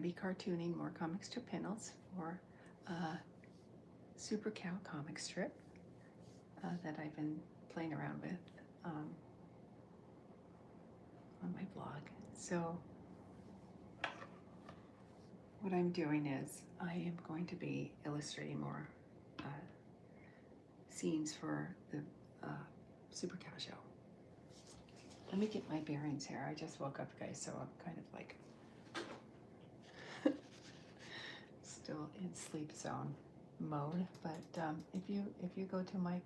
be cartooning more comic strip panels for Super Cow comic strip that I've been playing around with on my blog. So what I'm doing is I am going to be illustrating more scenes for the Super Cow show. Let me get my bearings here. I just woke up, guys, so I'm kind of like still in sleep zone mode. But if you go to my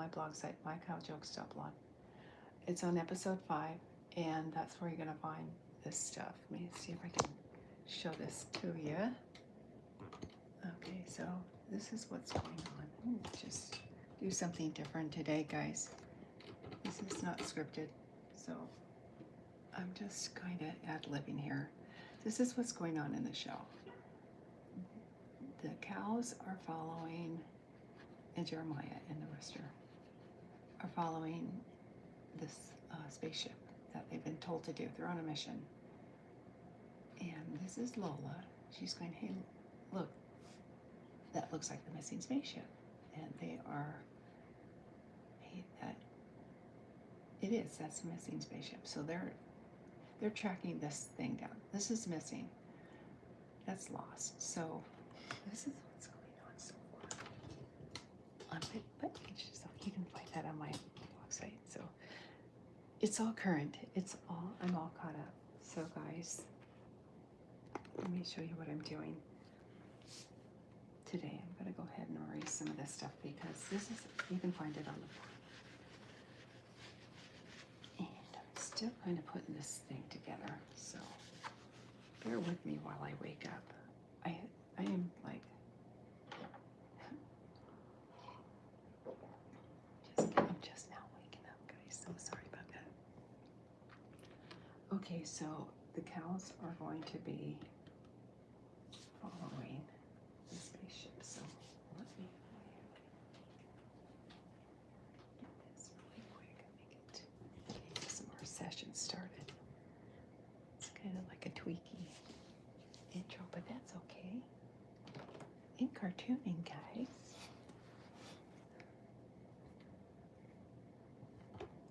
blog site, mycowjokes.blog, it's on episode 5, and that's where you're gonna find this stuff. Let me see if I can show this to you. Okay, so this is what's going on. Just do something different today, guys. This is not scripted, so I'm just kind of ad-libbing here. This is what's going on in the show. The cows are following, and Jeremiah and the rooster are following this spaceship that they've been told to do. They're on a mission. And this is Lola. She's going, hey, look, that looks like the missing spaceship. And they are, hey, that's the missing spaceship. So they're tracking this thing down. This is missing. That's lost. So this is what's going on so far. On my page, so you can find that on my blog site. So it's all current. I'm all caught up. So guys, let me show you what I'm doing today. I'm going to go ahead and erase some of this stuff because you can find it on the board. And I'm still kind of putting this thing together, so bear with me while I wake up. I am like, I'm just now waking up, guys, so sorry about that. Okay, so the cows are going to be following the spaceship. So let me do this really quick. Get some more sessions started. It's kind of like a tweaky intro, but that's okay. In cartooning, guys.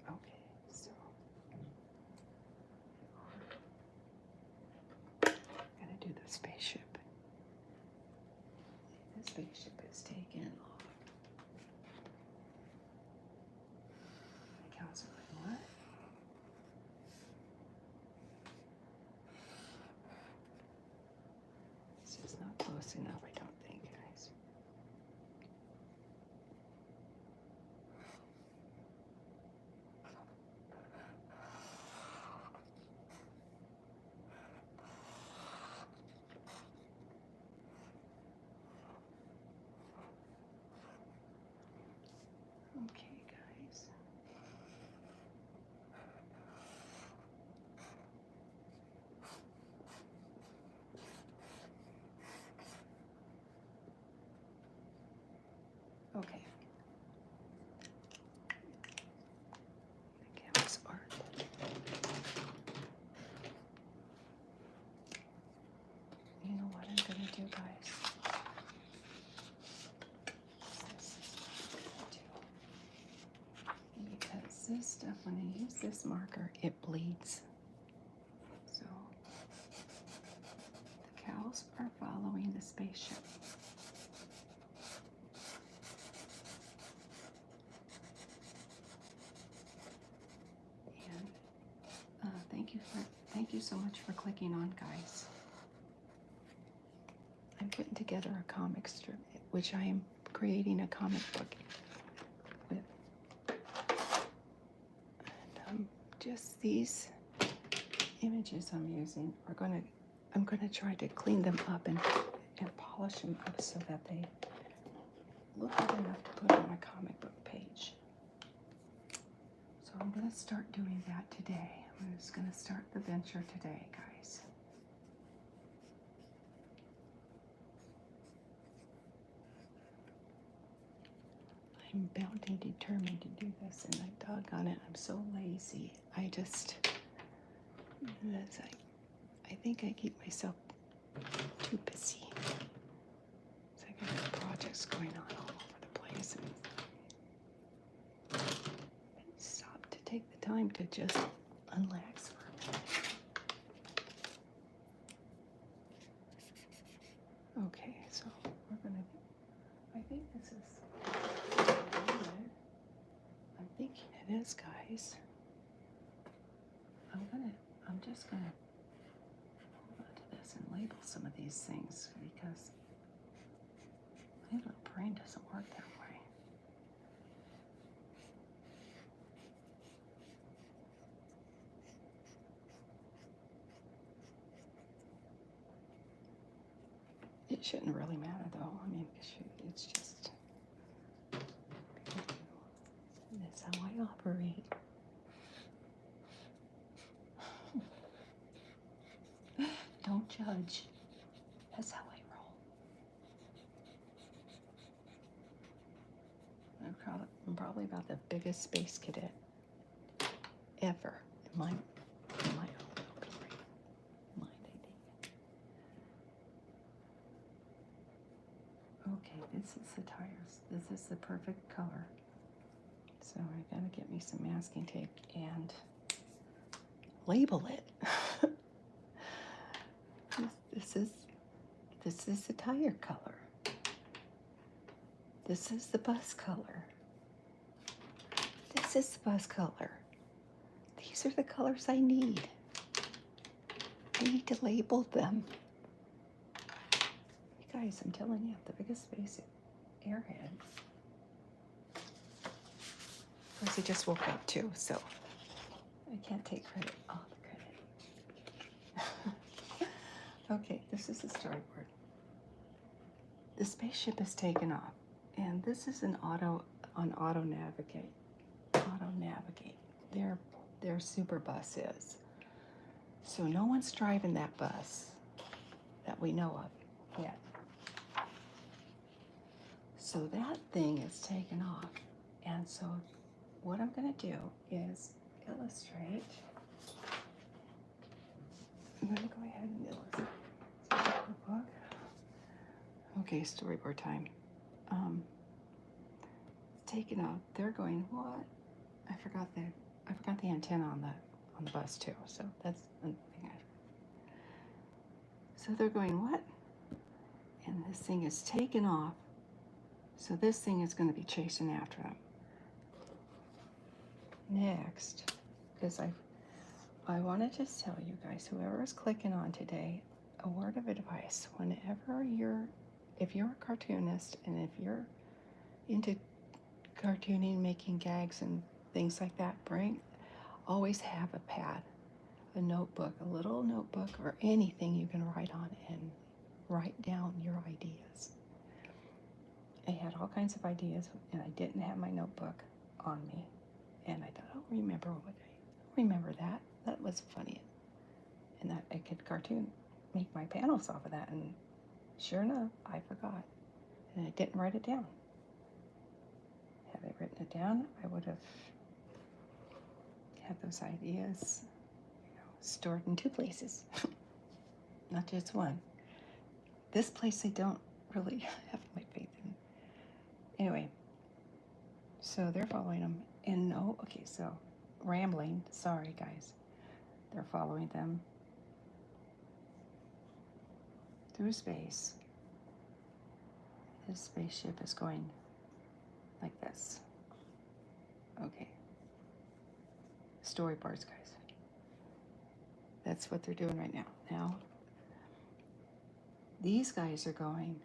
Okay, so I'm gonna do the spaceship. The spaceship is taken off. The cows are like, what? It's just not close enough, I don't think, guys. Okay, guys. Okay. The cows are. You know what I'm gonna do, guys? Because this stuff, when I use this marker, it bleeds. So the cows are following the spaceship. And thank you so much for clicking on, guys. I'm putting together a comic strip, which I am creating a comic book with. And just these images I'm using I'm gonna try to clean them up and polish them up so that they look good enough to put on a comic book page. So I'm gonna start doing that today. I'm just gonna start the venture today, guys. I'm bound and determined to do this, and I doggone it, I'm so lazy. I think I keep myself just going on all over the place. Stop to take the time to just relax for a minute. Okay, so we're gonna, I think this is, I'm thinking it is, guys. I'm just gonna hold on to this and label some of these things because my little brain doesn't work that way. It shouldn't really matter though. I mean, it's just, that's how I operate. Don't judge. That's how I roll. I'm probably about the biggest space cadet ever in my own mind, I think. Okay, this is the tires. This is the perfect color. So I gotta get me some masking tape and label it. This is the tire color. This is the bus color. This is the bus color. These are the colors I need. I need to label them. You guys, I'm telling you, the biggest basic airhead. Of course, I just woke up too, so I can't take credit, all the credit. Okay, this is the storyboard. The spaceship is taken off, and this is an auto navigate. Auto navigate. Their super bus is. So no one's driving that bus that we know of yet. So that thing is taken off, and so what I'm going to do is illustrate. I'm going to go ahead and illustrate. Okay, storyboard time. Taken off. They're going, what? I forgot the antenna on the bus too. So that's the thing. So they're going, what? And this thing is taken off. So this thing is going to be chasing after them. Next, because I want to just tell you guys, whoever is clicking on today, a word of advice: whenever if you're a cartoonist and if you're into cartooning, making gags and things like that, always have a pad, a notebook, a little notebook, or anything you can write on and write down your ideas. I had all kinds of ideas, and I didn't have my notebook on me, and I thought, I'll remember that. That was funny, and that I could make my panels off of that, and sure enough, I forgot, and I didn't write it down. Had I written it down, I would have had those ideas, stored in two places, not just one. This place I don't really have my faith in. Anyway, so they're following them, and so rambling, sorry guys. They're following them through space. This spaceship is going like this. Okay. Storyboards, guys. That's what they're doing right now. Now, these guys are going,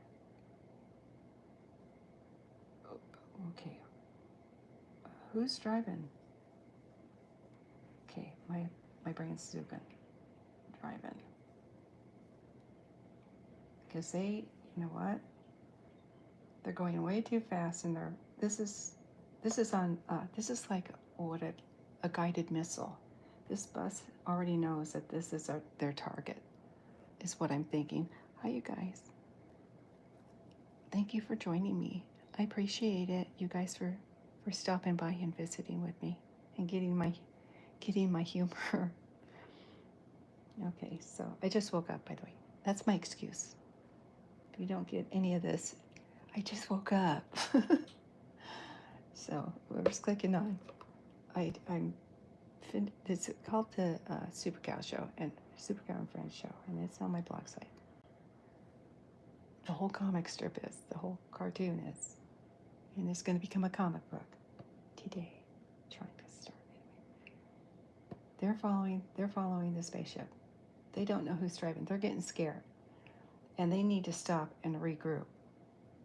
okay, who's driving? Okay, my brain's zooming. Driving. Because you know what? They're going way too fast, and this is like a guided missile. This bus already knows that this is their target, is what I'm thinking. Hi, you guys. Thank you for joining me. I appreciate it, you guys, for stopping by and visiting with me and getting my humor. Okay, so I just woke up, by the way. That's my excuse. If you don't get any of this, I just woke up. So whoever's clicking on, it's called the Super Cow Show and Super Cow and Friends Show, and it's on my blog site. The whole comic strip is, the whole cartoon is, and it's going to become a comic book today. Trying to start anyway. They're following the spaceship. They don't know who's driving. They're getting scared, and they need to stop and regroup.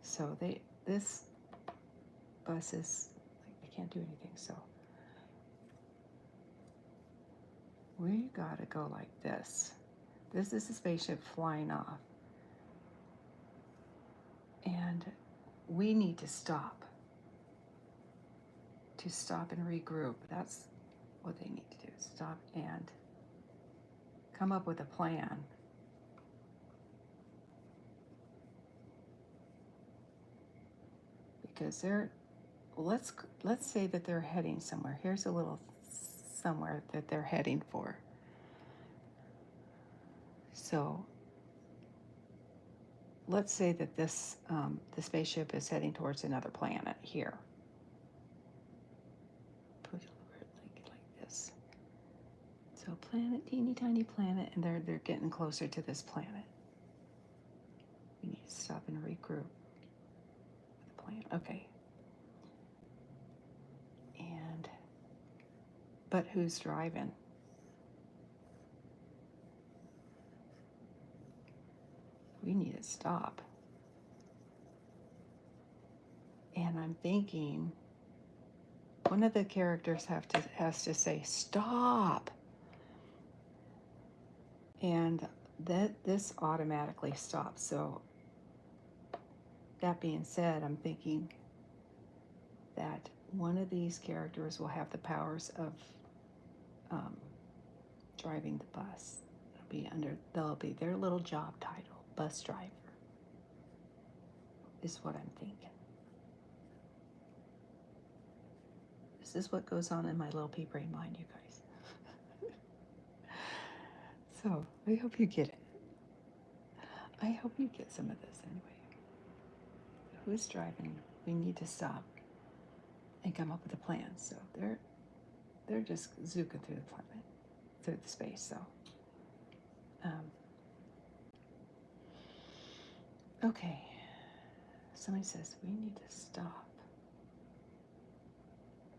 So this bus is like they can't do anything. So we gotta go like this. This is the spaceship flying off, and we need to stop and regroup. That's what they need to do. Stop and come up with a plan. Because let's say that they're heading somewhere. Here's a little somewhere that they're heading for. So let's say that this the spaceship is heading towards another planet here. Put it like this. So planet, teeny tiny planet, and they're getting closer to this planet. We need to stop and regroup with the plan. Okay. But who's driving? We need to stop. And I'm thinking one of the characters has to say stop. And this automatically stops. So that being said, I'm thinking that one of these characters will have the powers of driving the bus. They'll be their little job title, bus driver, is what I'm thinking. This is what goes on in my little pea brain mind, you guys. So I hope you get it. I hope you get some of this anyway. Who's driving? We need to stop and come up with a plan. So they're just zooking through the planet, through the space. So, okay. Somebody says we need to stop.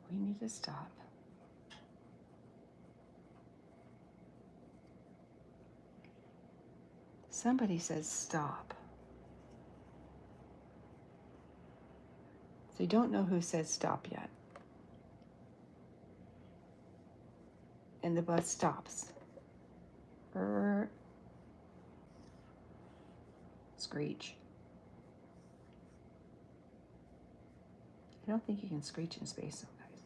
We need to stop. Somebody says stop. So you don't know who says stop yet. And the bus stops. Screech. I don't think you can screech in space, though, guys.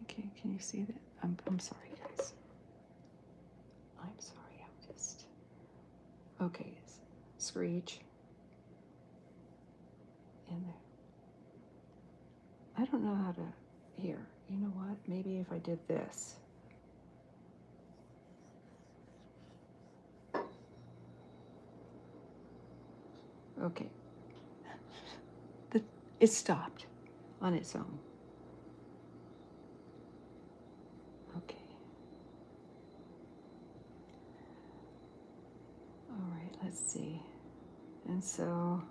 Okay, can you see that? I'm sorry, guys. I'm sorry. I'm just okay. Screech. And there. I don't know how to. Here, you know what? Maybe if I did this. Okay. It stopped on its own. Okay. All right, let's see. And so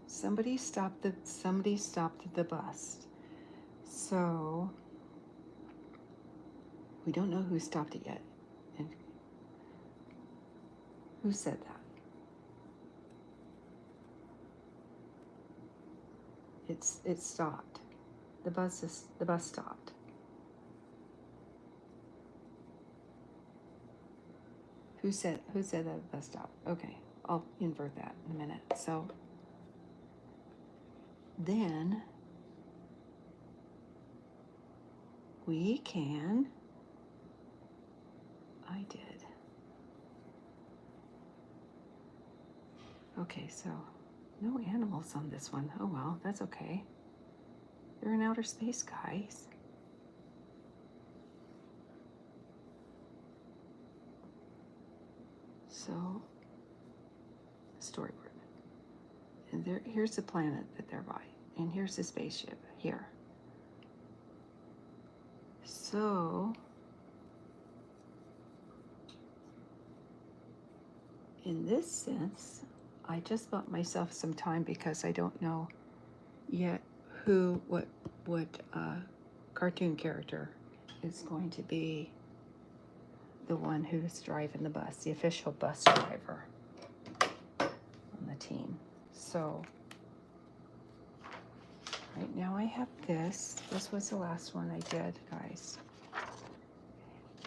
somebody stopped the bus. So we don't know who stopped it yet. And who said that? It stopped. The bus stopped. Who said that the bus stopped? Okay, I'll invert that in a minute. So then we can. I did. Okay, so no animals on this one. Oh well, that's okay. They're in outer space, guys. So, storyboard. And here's the planet that they're by. And here's the spaceship here. So, in this sense, I just bought myself some time because I don't know yet what cartoon character is going to be the one who's driving the bus, the official bus driver on the team. So right now I have this. This was the last one I did, guys.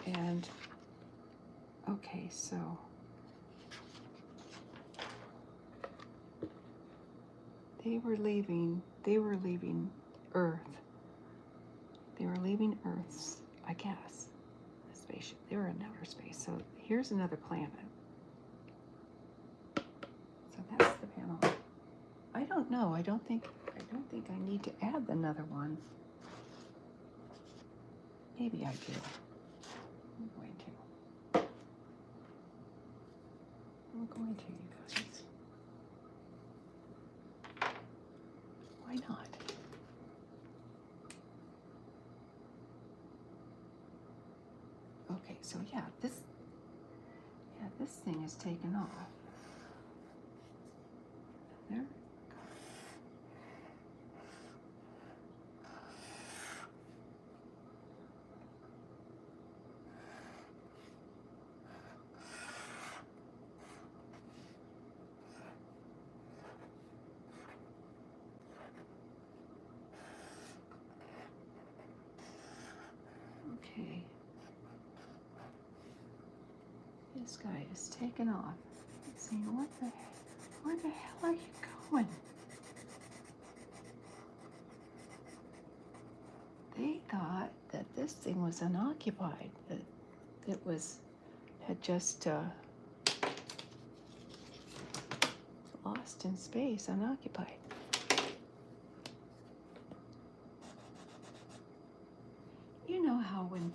And okay, so they were leaving Earth. They were leaving Earth's, I guess, a spaceship. They were in outer space. So here's another planet. So that's the panel. I don't know. I don't think I need to add another one. Maybe I do. I'm going to, you guys. Why not? Okay, so yeah, this thing is taken off. There. Okay. This guy is taken off. Let's see, where the hell are you going? They thought that this thing was unoccupied, that it had just lost in space, unoccupied. You know how when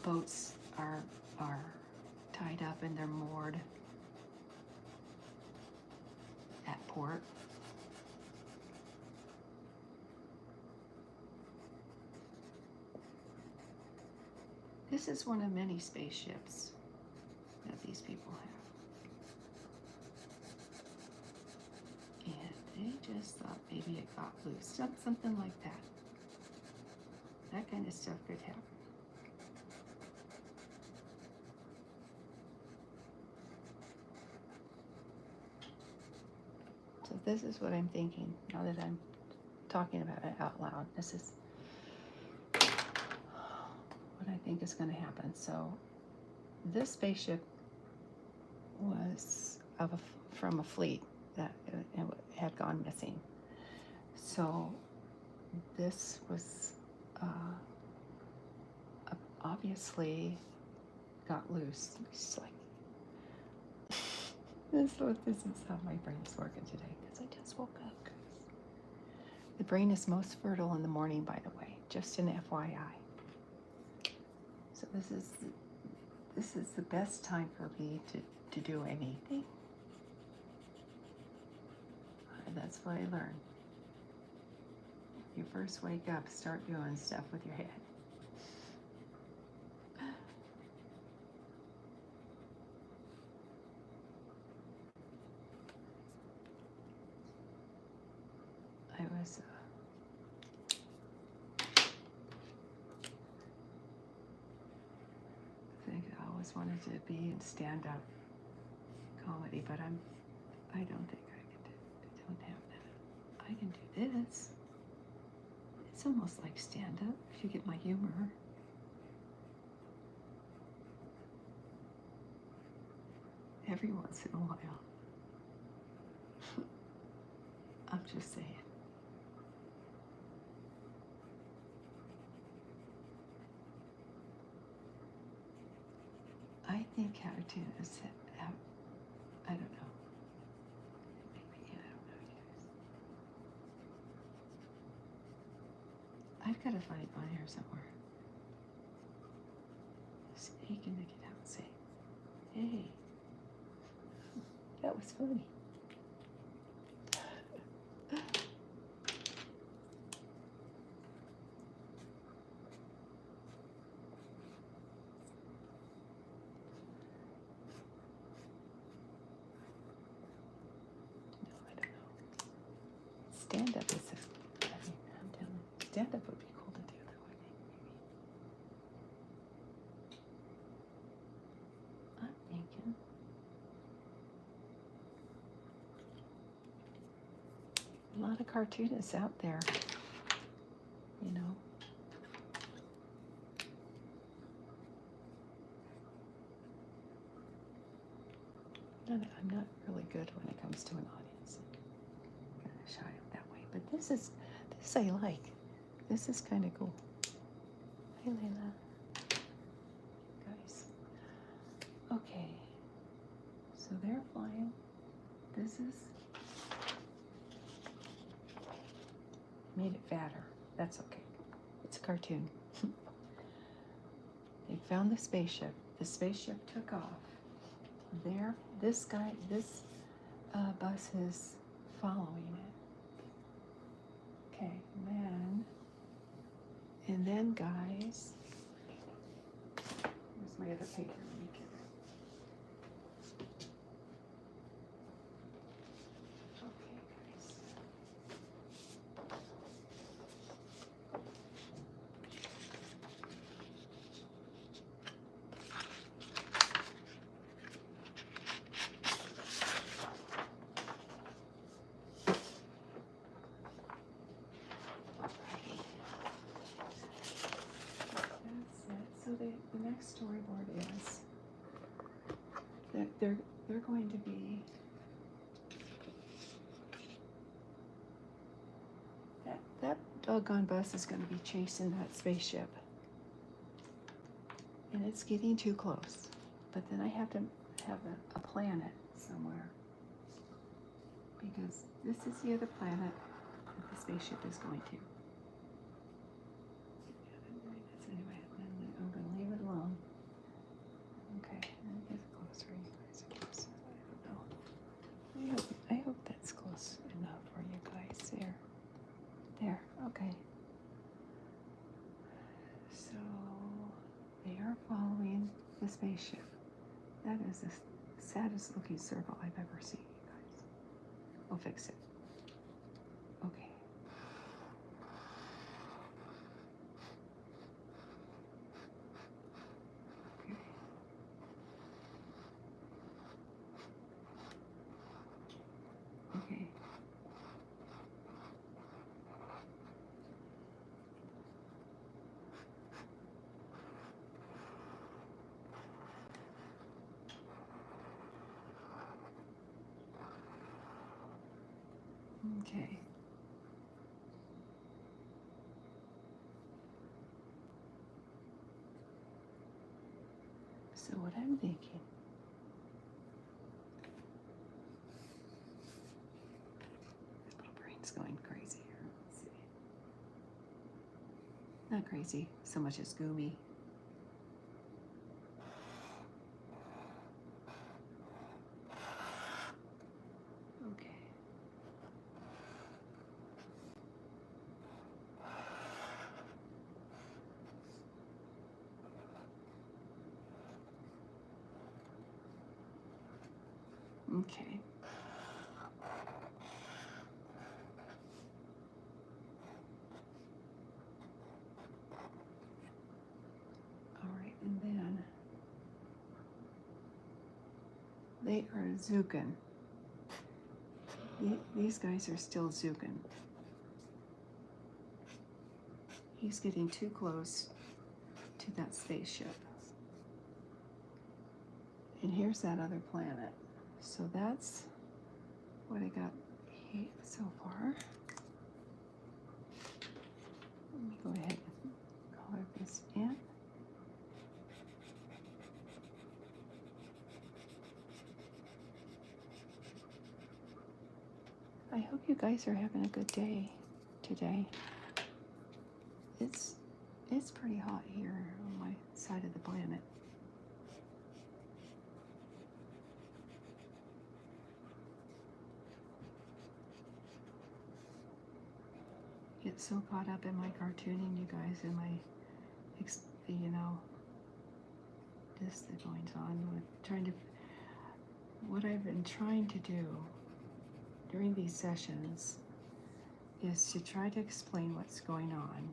boats are tied up and they're moored at port? This is one of many spaceships that these people have. And they just thought maybe it got loose. Something like that. That kind of stuff could happen. So this is what I'm thinking now that I'm talking about it out loud. This is what I think is going to happen. So this spaceship was from a fleet that had gone missing. So this was obviously got loose. It's like this is how my brain's working today because I just woke up. The brain is most fertile in the morning, by the way, just an FYI. So this is the best time for me to do anything. That's what I learned. You first wake up, start doing stuff with your head. I always wanted to be in stand-up comedy, but I don't think I don't have that. I can do this. It's almost like stand-up if you get my humor. Every once in a while. I'm just saying. I think cartoons have, I don't know. Maybe, I don't know, you guys. I've got to find it on here somewhere. Sneaking to get out and say, hey. That was funny. Stand up is a, I'm telling you, stand up would be cool to do though, I think, maybe. I'm thinking. A lot of cartoonists out there, you know. I'm not really good when it comes to an audience. I'm kind of shy that way, but this I like. This is kind of cool. Hey, Layla. Guys. Okay. So they're flying. This is made it fatter. That's okay. It's a cartoon. They found the spaceship. The spaceship took off. There, this bus is following it. Okay, and then guys, where's my other paper? Let me get it. Okay, guys. So the next storyboard is that they're going to be that doggone bus is going to be chasing that spaceship, and it's getting too close. But then I have to have a planet somewhere, because this is the other planet that the spaceship is going to. Anyway, I'm going to leave it alone. Okay, let me get closer. You guys are closer. I don't know. I hope that's close enough for you guys. There. Okay. So they are following the spaceship. That is the saddest looking circle I've ever seen, you guys. I'll fix it. Okay. Okay. Okay. So what I'm thinking, this little brain's going crazy here. Let's see. Not crazy so much as goomy. Okay. Okay. All right, and then they are zooking. These guys are still zooking. He's getting too close to that spaceship. And here's that other planet. So that's what I got so far. Let me go ahead and color this in. I hope you guys are having a good day today. It's pretty hot here on my side of the planet. get so caught up in my cartooning, you guys, and my, you know, this that goes on with trying to, what I've been trying to do during these sessions is to try to explain what's going on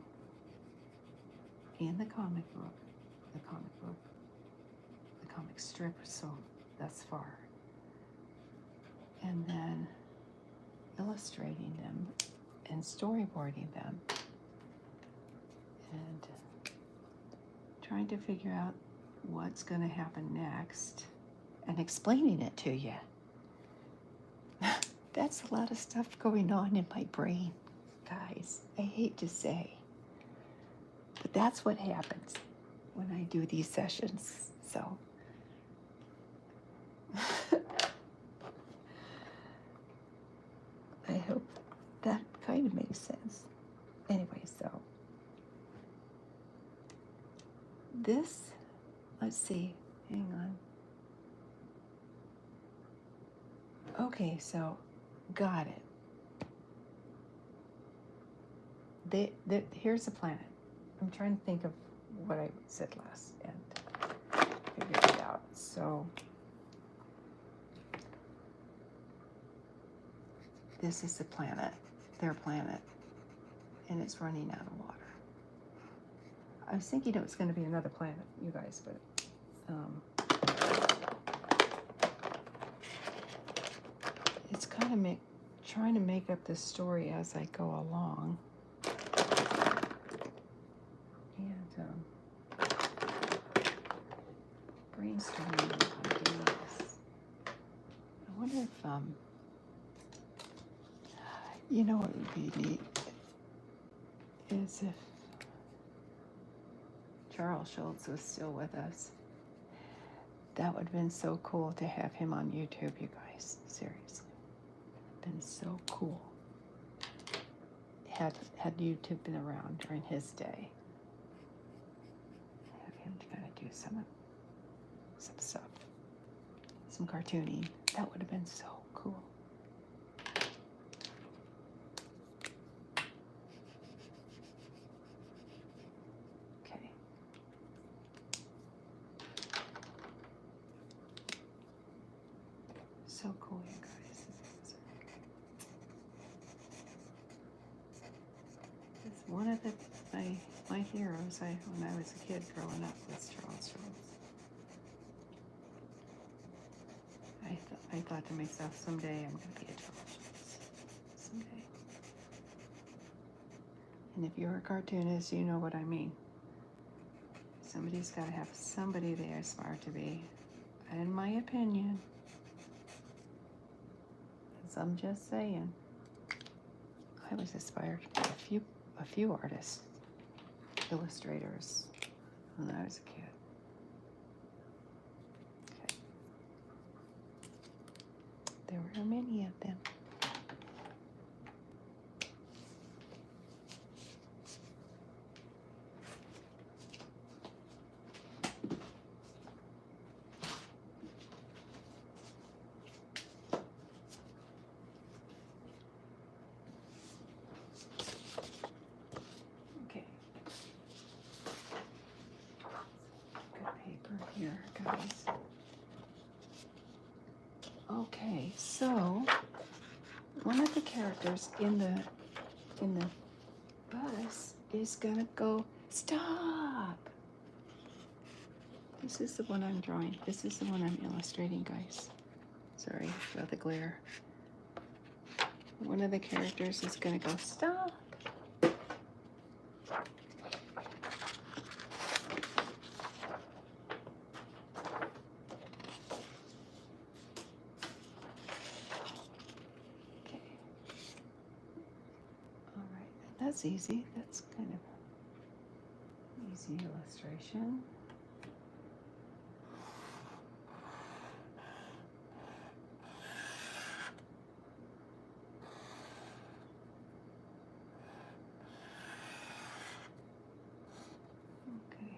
in the comic book, the comic strip, so thus far, and then illustrating them and storyboarding them and trying to figure out what's going to happen next and explaining it to you. That's a lot of stuff going on in my brain, guys. I hate to say, but that's what happens when I do these sessions. So I hope that kind of makes sense. Anyway, so this, let's see, hang on. Okay, so got it. Here's the planet. I'm trying to think of what I said last and figure it out. So this is the planet, their planet, and it's running out of water. I was thinking it was going to be another planet, you guys, but it's kind of trying to make up this story as I go along. And brainstorming ideas. I wonder if you know what would be neat is if Charles Schultz was still with us. That would have been so cool to have him on YouTube, you guys. Seriously. Been so cool. Had YouTube been around during his day. Have him to kind of do some stuff. Some cartooning. That would have been so cool. So cool, you guys. It's one of my heroes when I was a kid growing up was Charles Schultz. I thought to myself, someday I'm going to be a Charles Schultz. Someday. And if you're a cartoonist, you know what I mean. Somebody's got to have somebody they aspire to be. In my opinion. I'm just saying, I was inspired by a few artists, illustrators, when I was a kid. Okay. There were many of them. Here, guys. Okay, so one of the characters in the bus is gonna go, stop. This is the one I'm drawing. This is the one I'm illustrating, guys. Sorry about the glare. One of the characters is gonna go, stop. That's easy. That's kind of easy illustration. Okay.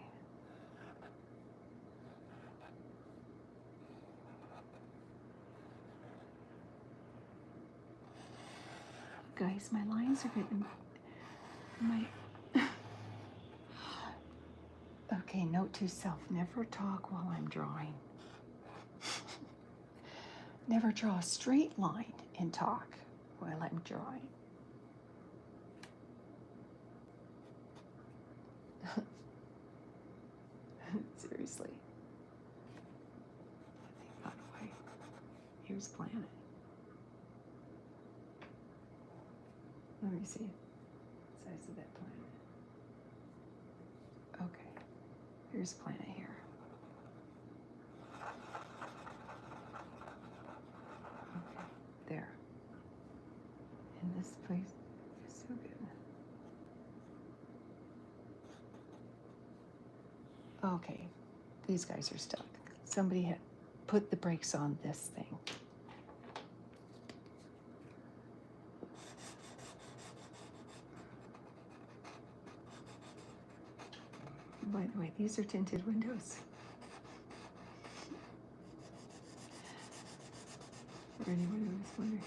Guys, my lines are getting My okay, note to self, never talk while I'm drawing. Never draw a straight line and talk while I'm drawing. Seriously. How do I? Here's planet. Let me see. Size of that planet. Okay. Here's planet here. Okay. There. And this place is so good. Okay. These guys are stuck. Somebody had put the brakes on this thing. By the way, these are tinted windows. For anyone who was wondering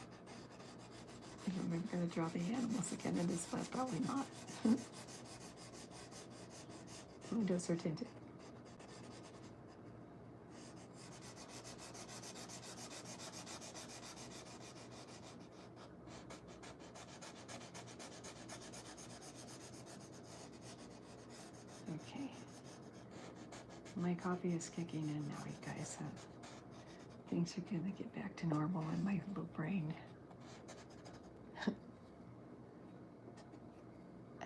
if I'm ever going to draw the animals again in this flat, probably not. The windows are tinted. Okay. My coffee is kicking in now, you guys. Things are going to get back to normal in my little brain.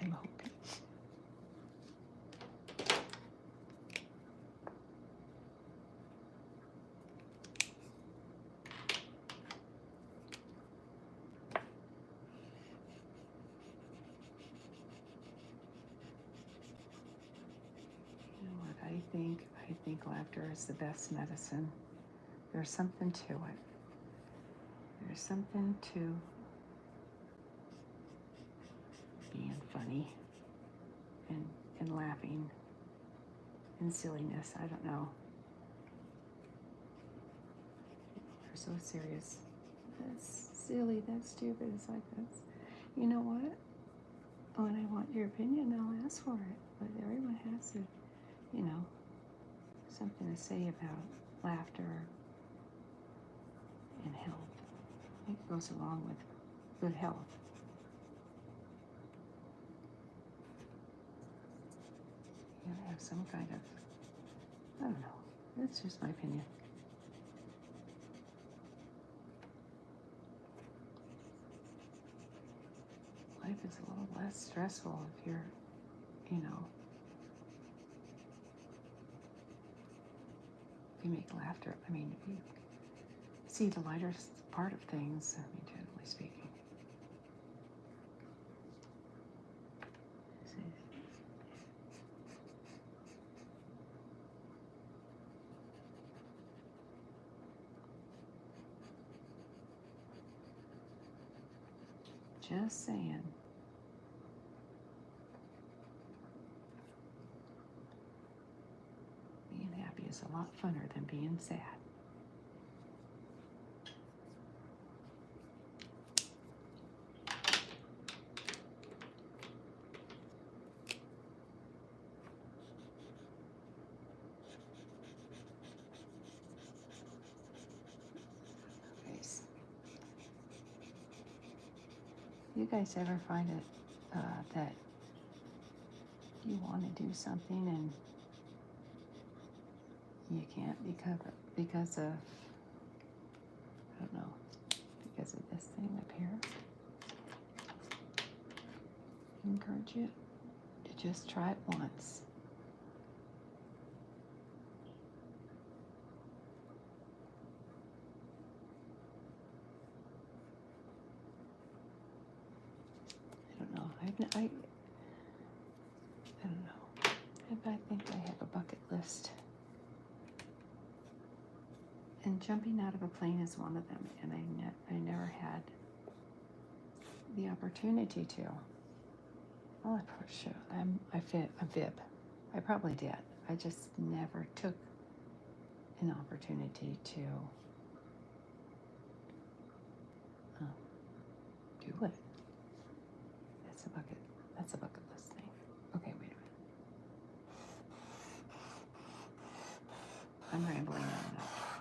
I'm hoping. You know what I think? I think laughter is the best medicine. There's something to it. There's something to being funny and laughing and silliness. I don't know. We're so serious. That's silly, that's stupid. It's like that's, you know what? When I want your opinion, I'll ask for it. But everyone has you know, something to say about laughter and health. I think it goes along with good health. You gotta have some kind of, I don't know, that's just my opinion. Life is a little less stressful if you're, you know, if you make laughter, I mean, if you see the lighter part of things, I mean, generally speaking. Just saying. Being happy is a lot funner than being sad. You guys ever find it that you want to do something and you can't because of, I don't know, because of this thing up here? I encourage you to just try it once. I don't know. I think I have a bucket list. And jumping out of a plane is one of them. And I never had the opportunity to. Well, I probably should. I'm fib. I probably did. I just never took an opportunity to do it. That's a bucket list thing. Okay, wait a minute. I'm rambling on enough.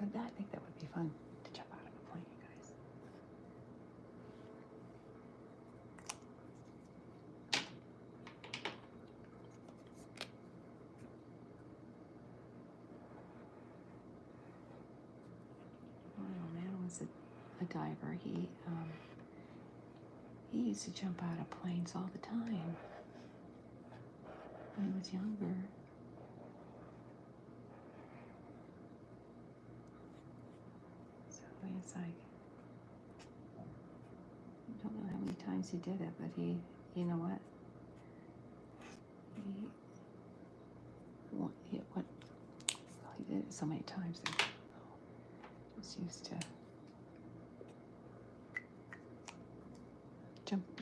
But I think that would be fun to jump out of a plane, you guys. Oh man was a diver. He used to jump out of planes all the time when he was younger. So it's like, I don't know how many times he did it, but you know what? He did it so many times that he was used to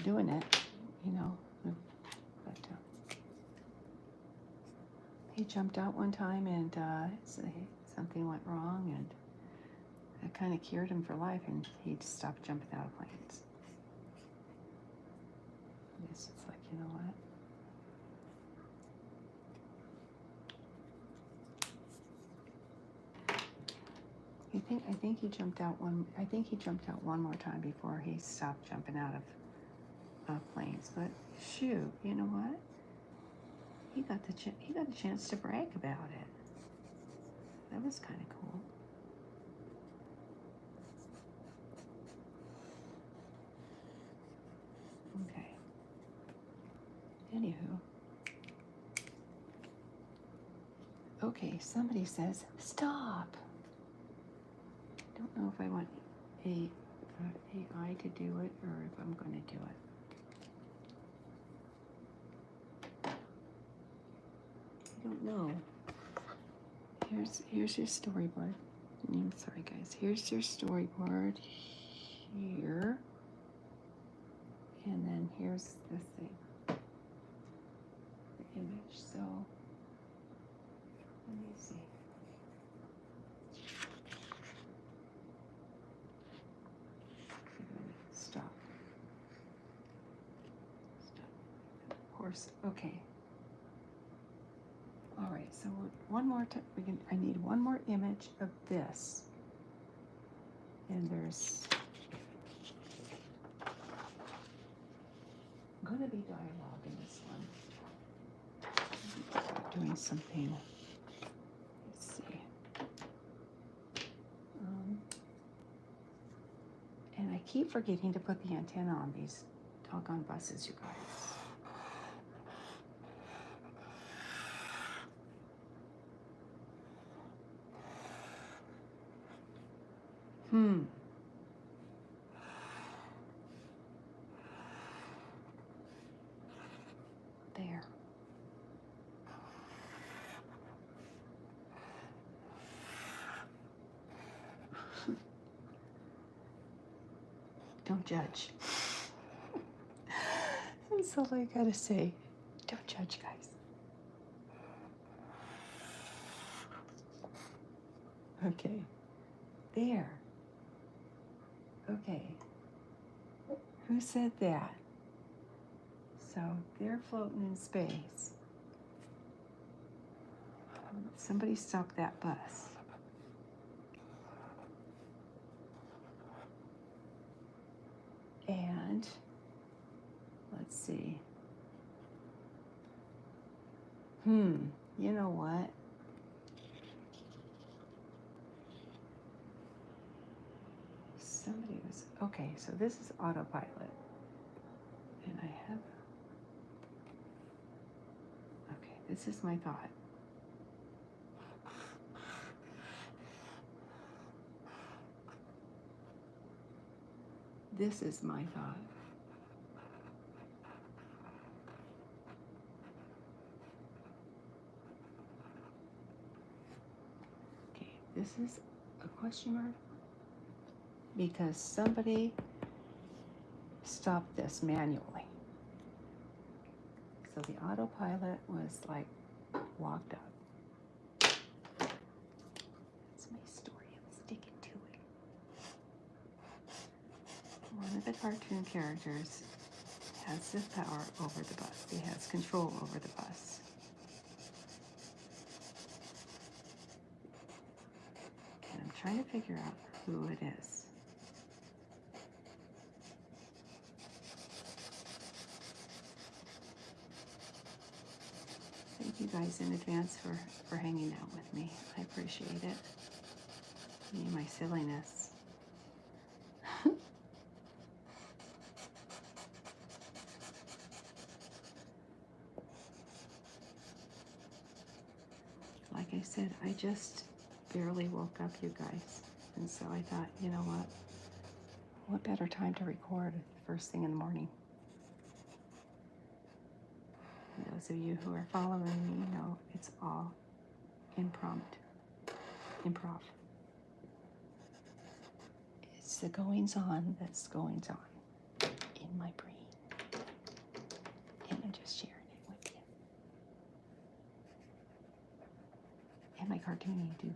doing it, you know. But he jumped out one time and something went wrong, and it kind of cured him for life, and he just stopped jumping out of planes. It's just like, you know what? I think he jumped out one more time before he stopped jumping out of planes. But shoot, you know what? He got a chance to brag about it. That was kind of cool. Okay. Anywho. Okay, somebody says stop. Don't know if I want AI to do it or if I'm going to do it. I don't know. Here's your storyboard. I'm sorry, guys. Here's your storyboard here, and then here's the thing, the image. So let me see. Stop. Of course. Okay. All right. So one more time. I need one more image of this, and there's going to be dialogue in this one. Start doing something. Let's see. And I keep forgetting to put the antenna on these doggone buses, you guys. There. Don't judge. That's all I gotta say. Don't judge, guys. Okay. There. Okay. Who said that? So they're floating in space. Somebody stop that bus. And let's see. You know what? Somebody was, okay, so this is autopilot. And I have, okay, this is my thought. This is my thought. Okay, this is a question mark because somebody stopped this manually. So the autopilot was like locked up. That's my story of the cartoon characters has the power over the bus. He has control over the bus. And I'm trying to figure out who it is. Thank you guys in advance for hanging out with me. I appreciate it. Me and my silliness. Like I said, I just barely woke up, you guys. And so I thought, you know what better time to record first thing in the morning? And those of you who are following me know it's all improv. It's the goings on that's goings on in my brain. And I'm just sharing it with you. And my cartooning too.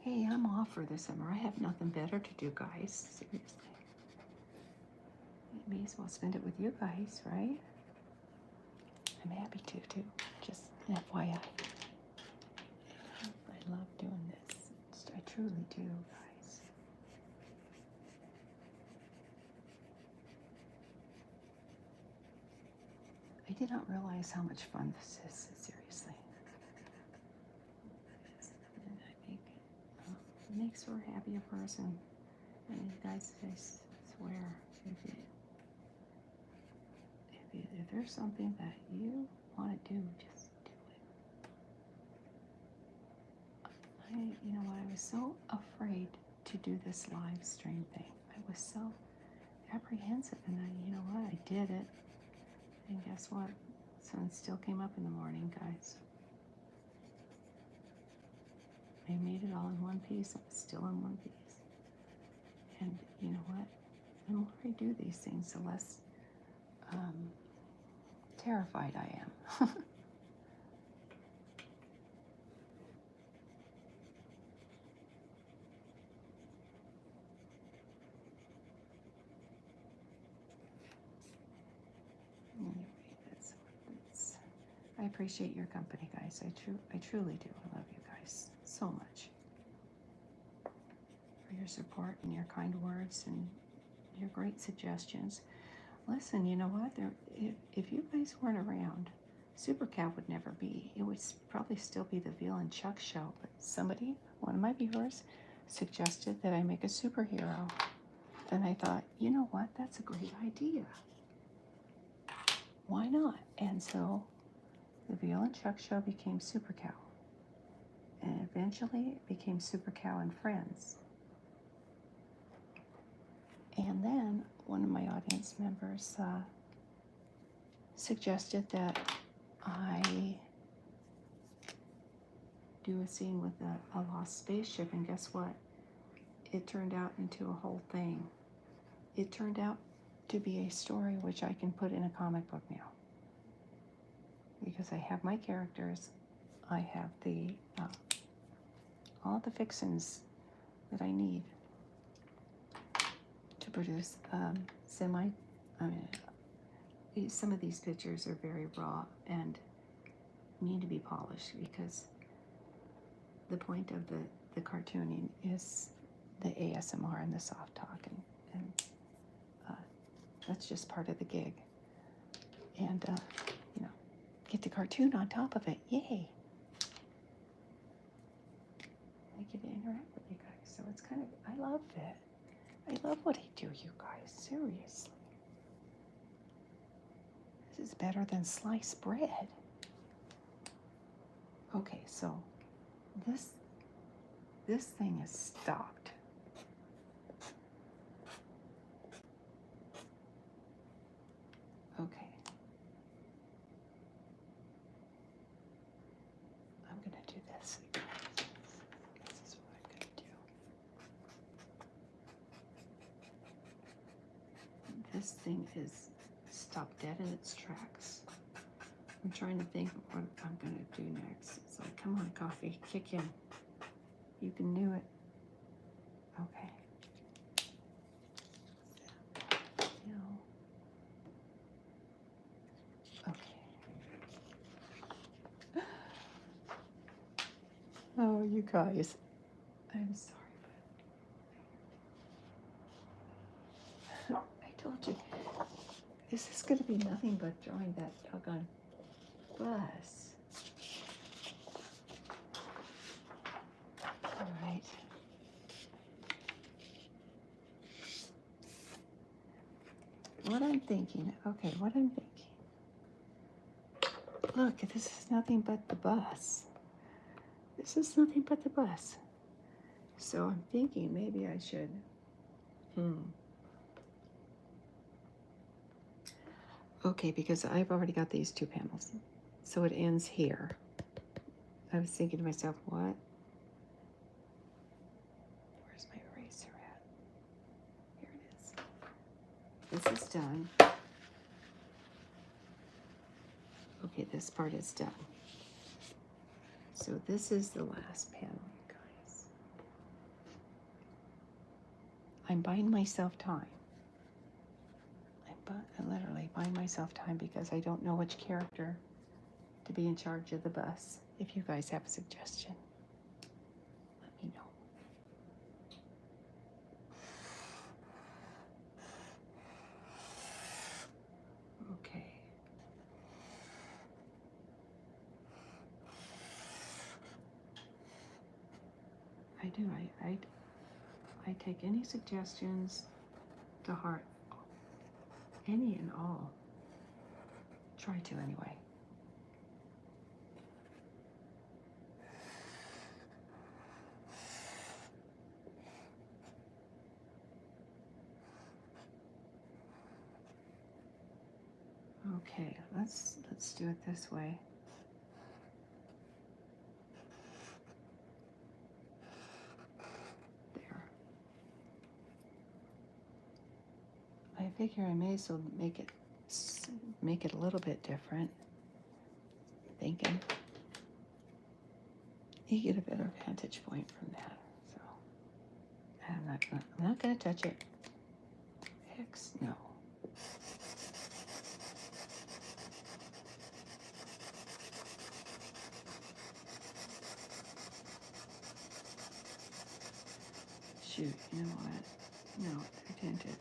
Hey, I'm off for the summer. I have nothing better to do, guys. Seriously. I may as well spend it with you guys, right? I'm happy to, too. Just FYI. I love doing this. I truly do, guys. I did not realize how much fun this is, seriously. And I think it makes for a happier person. And you guys, I swear, if there's something that you want to do, just do it. I was so afraid to do this live stream thing. I was so apprehensive, and I did it. And guess what? Sun still came up in the morning, guys. I made it all in one piece. It was still in one piece. And you know what? The more I do these things, the less terrified I am. Anyway, I appreciate your company, guys. I truly do. I love you guys so much for your support and your kind words and your great suggestions. Listen, you know what? If you guys weren't around, Super Cow would never be. It would probably still be the Veal and Chuck show. But somebody, one of my viewers, suggested that I make a superhero. And I thought, you know what? That's a great idea. Why not? And so the Veal and Chuck show became Super Cow. And eventually it became Super Cow and Friends. And then one of my audience members suggested that I do a scene with a lost spaceship, and guess what? It turned out into a whole thing. It turned out to be a story which I can put in a comic book now. Because I have my characters, I have all the fixins that I need to produce some of these pictures are very raw and need to be polished, because the point of the cartooning is the ASMR and the soft talk, and that's just part of the gig. And get the cartoon on top of it. Yay! I get to interact with you guys, so it's kind of, I love it. I love what I do, you guys, seriously. This is better than sliced bread. Okay, so this thing is stopped. Okay. I'm gonna do this. This is what I'm gonna do. This thing is stopped dead in its tracks. I'm trying to think of what I'm going to do next. It's like, come on, coffee, kick in. You can do it. Okay. Okay. Oh, you guys. I'm sorry, but I told you. This is going to be nothing but drawing that doggone bus. All right. What I'm thinking, okay, what I'm thinking. Look, this is nothing but the bus. This is nothing but the bus. So I'm thinking maybe I should, Okay, because I've already got these two panels. So it ends here. I was thinking to myself, what? Where's my eraser at? Here it is. This is done. Okay, this part is done. So this is the last panel, you guys. I'm buying myself time. I'm literally buying myself time because I don't know which character to be in charge of the bus. If you guys have a suggestion, let me know. Okay. I do. I take any suggestions to heart. Any and all. Try to anyway. Okay, let's do it this way. There. I figure I may as well make it a little bit different. Thinking you get a better vantage point from that. So I'm not gonna touch it. X, no. Shoot, you know what? No, they're tinted.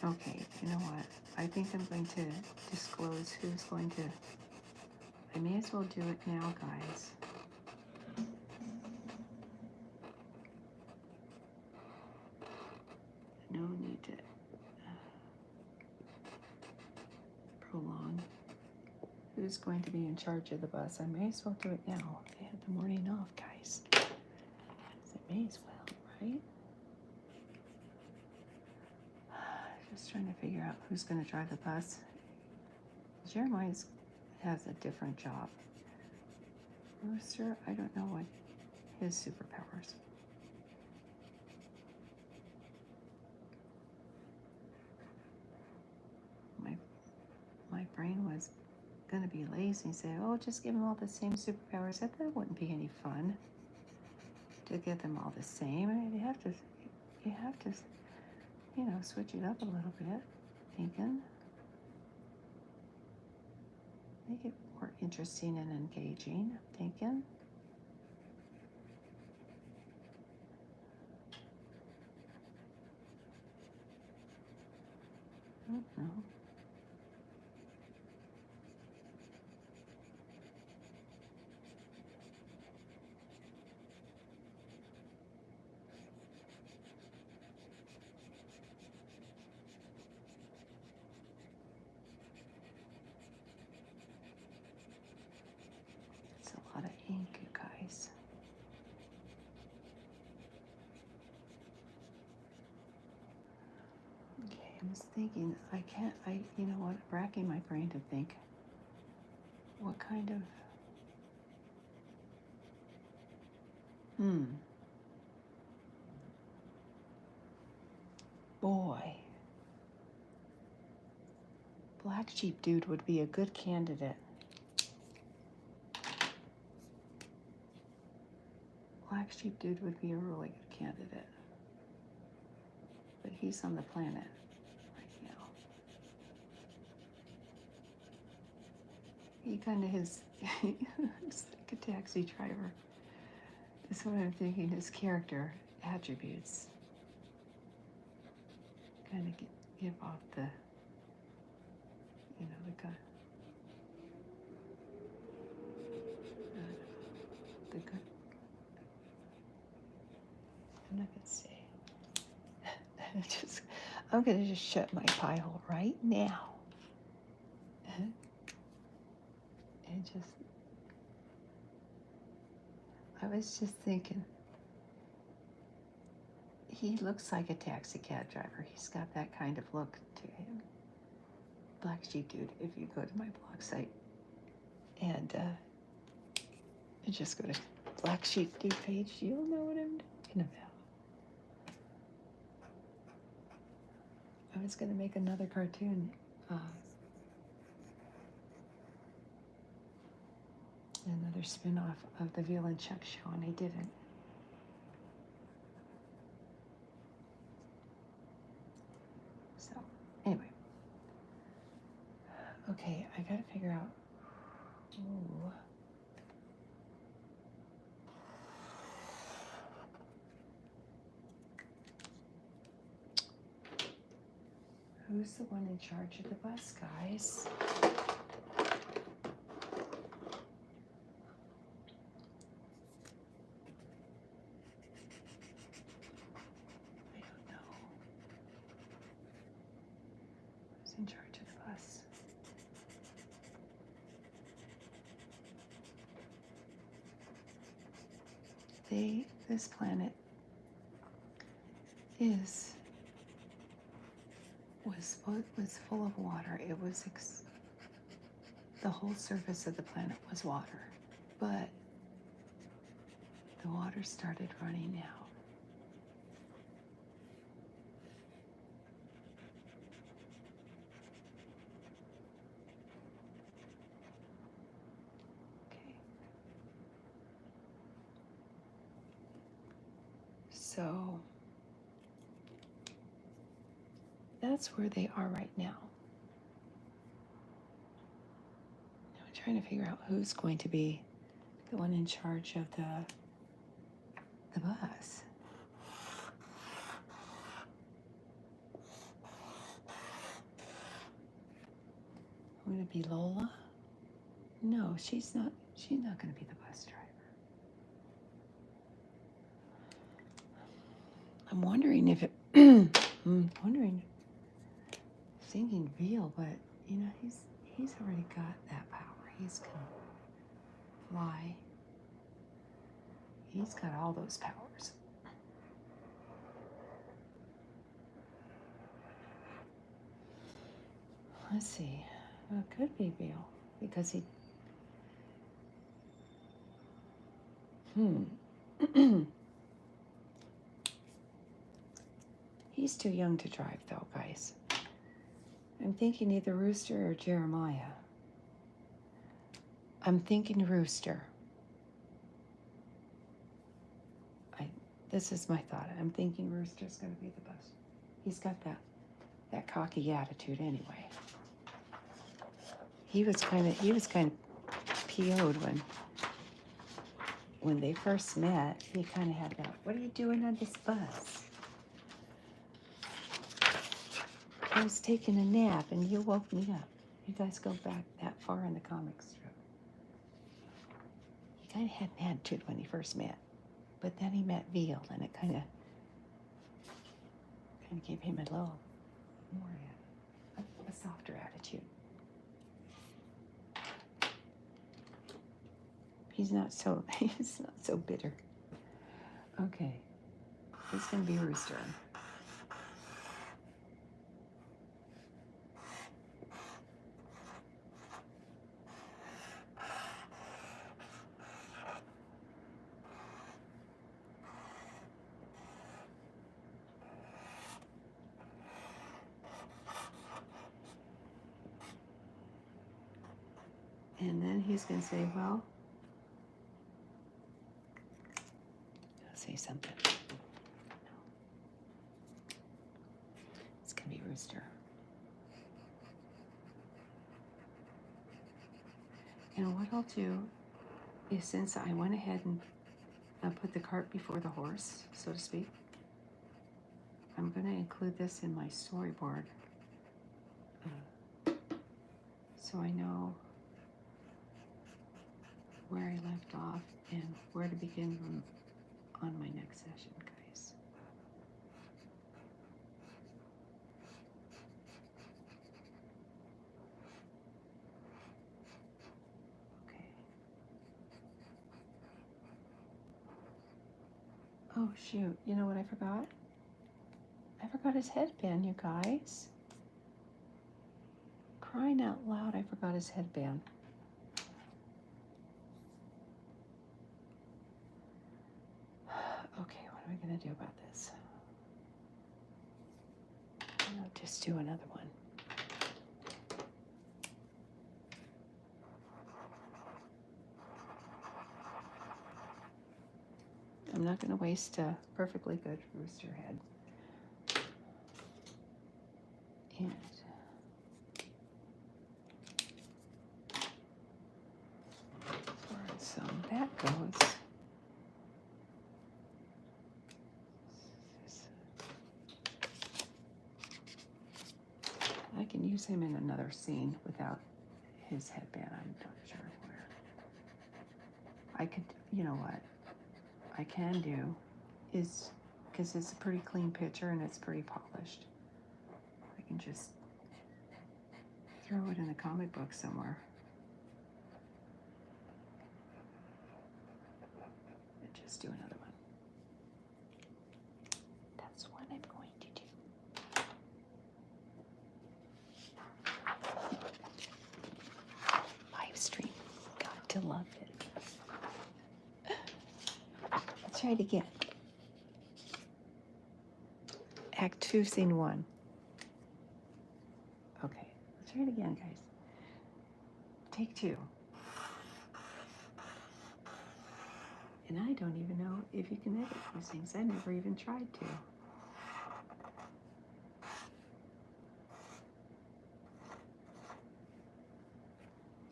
Okay, you know what? I think I'm going to disclose who's going to. I may as well do it now, guys. No need to prolong. Who's going to be in charge of the bus? I may as well do it now. They had the morning off, guys. So I may as well, right? Just trying to figure out who's going to drive the bus. Jeremiah has a different job. Rooster, I don't know what his superpowers. My brain was going to be lazy and say, oh, just give them all the same superpowers. That wouldn't be any fun to give them all the same. I mean, you have to, you know, switch it up a little bit. Thinking. Make it more interesting and engaging. I'm thinking. I don't know. It's a lot of ink, you guys. Okay, I was thinking, you know what, racking my brain to think, what kind of, Boy. Black sheep dude would be a good candidate. Black sheep dude would be a really good candidate. But he's on the planet right now. He kind of is looks like a taxi driver. That's what I'm thinking. His character attributes kind of give off the, you know, the good. The good. I'm not gonna say. I'm gonna just shut my pie hole right now. And just, I was just thinking, he looks like a taxi cab driver. He's got that kind of look to him. Black sheep dude, if you go to my blog site and just go to Black Sheep Dude page, you'll know what I'm talking about. I was going to make another cartoon. Another spin-off of the Veal and Chuck show, and I didn't. So, anyway. Okay, I got to figure out. Ooh. Who's the one in charge of the bus, guys? I don't know. Who's in charge of the bus? This planet was full of water. It was the whole surface of the planet was water, but the water started running out. Okay. So that's where they are right now. I'm trying to figure out who's going to be the one in charge of the bus. Would it be Lola? No, she's not going to be the bus driver. I'm wondering if it. Thinking Veal, but you know he's already got that power. He's gonna fly. He's got all those powers. Let's see. Well, it could be Veal because he. He's too young to drive, though, guys. I'm thinking either Rooster or Jeremiah. I'm thinking Rooster. This is my thought. I'm thinking Rooster's going to be the best. He's got that cocky attitude anyway. He was kind of PO'd when they first met. He kind of had that, what are you doing on this bus? I was taking a nap and you woke me up. You guys go back that far in the comic strip. He kind of had an attitude when he first met. But then he met Veal, and it kind of gave him a little more a softer attitude. He's not so bitter. Okay, it's gonna be Rooster. And then he's going to say, well, I'll say something. No. It's going to be Rooster. And what I'll do is, since I went ahead and put the cart before the horse, so to speak, I'm going to include this in my storyboard so I know where I left off and where to begin on my next session, guys. Okay. Oh, shoot. You know what I forgot? I forgot his headband, you guys. Crying out loud, I forgot his headband. Okay, what am I going to do about this? I'll just do another one. I'm not going to waste a perfectly good rooster head. And so that goes. I can use him in another scene without his headband. I'm not sure where. I could, you know what I can do is, because it's a pretty clean picture and it's pretty polished, I can just throw it in a comic book somewhere. And just do another one. That's what I'm going to do. Live stream. Got to love it. Let's try it again. Act 2, Scene 1. Okay, let's try it again, guys. Take 2. And I don't even know if you can edit these things. I never even tried to.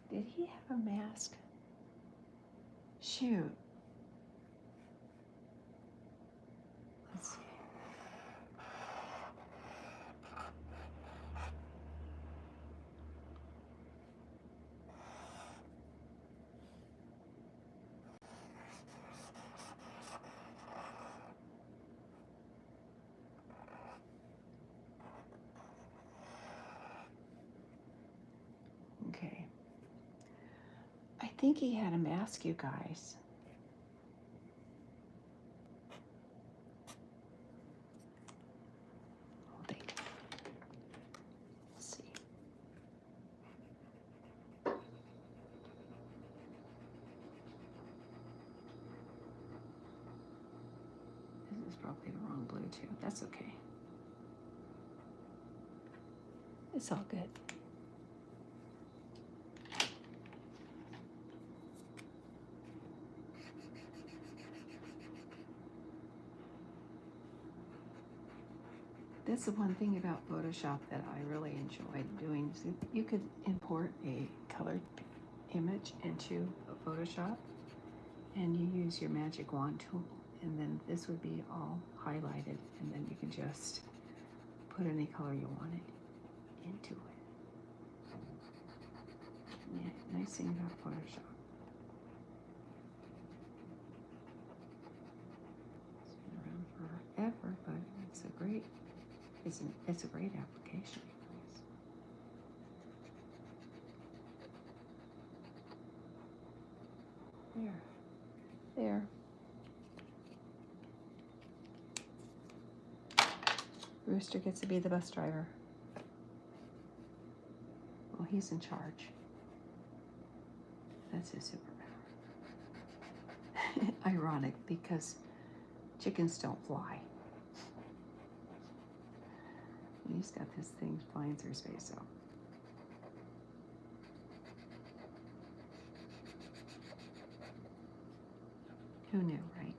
Did he have a mask? Shoot. Let's see. Okay. I think he had a mask, you guys. I'll think. Let's see. This is probably the wrong blue too. That's okay. It's all good. That's the one thing about Photoshop that I really enjoyed doing. So you could import a colored image into Photoshop and you use your magic wand tool, and then this would be all highlighted, and then you can just put any color you wanted into it. Yeah, nice thing about Photoshop. It's been around forever, but it's a great application. There. Rooster gets to be the bus driver. Well, he's in charge. That's his superpower. Ironic, because chickens don't fly. And he's got this thing flying through space, so. Who knew, right?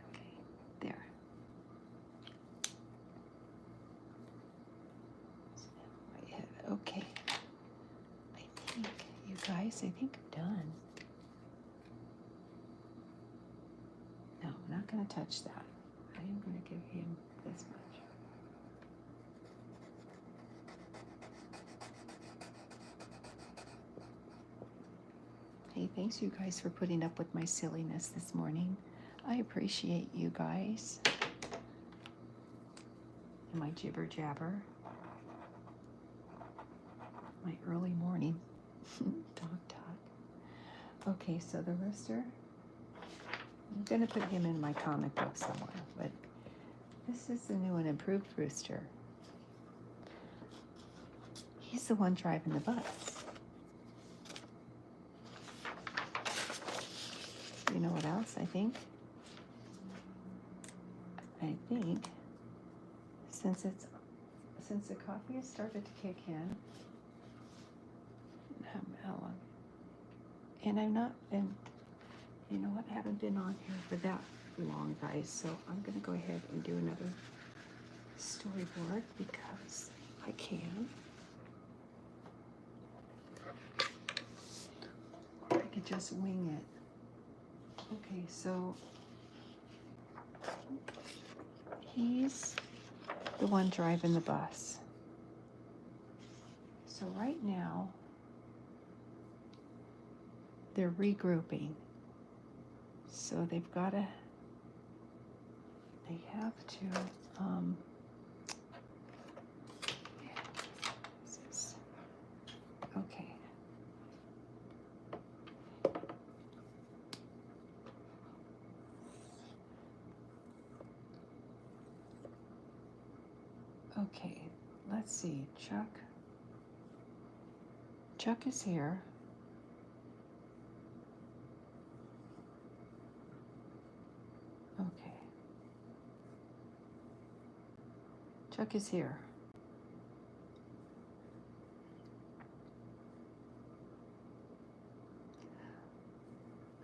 Okay, there. So now I have, okay. I think, you guys, I think I'm done. No, I'm not going to touch that. I am going to give him this much. Hey, thanks you guys for putting up with my silliness this morning. I appreciate you guys. And my jibber jabber. My early morning dog talk. Okay, so the rooster, I'm going to put him in my comic book somewhere, but this is the new and improved rooster. He's the one driving the bus. You know what else, I think? I think since the coffee has started to kick in, how long? And I'm not, and you know what, I haven't been on here for that long, guys, so I'm going to go ahead and do another storyboard because I can. Or I could just wing it. Okay, so he's the one driving the bus. So right now, they're regrouping. So they have to, okay. Okay, let's see, Chuck is here. Okay. Chuck is here.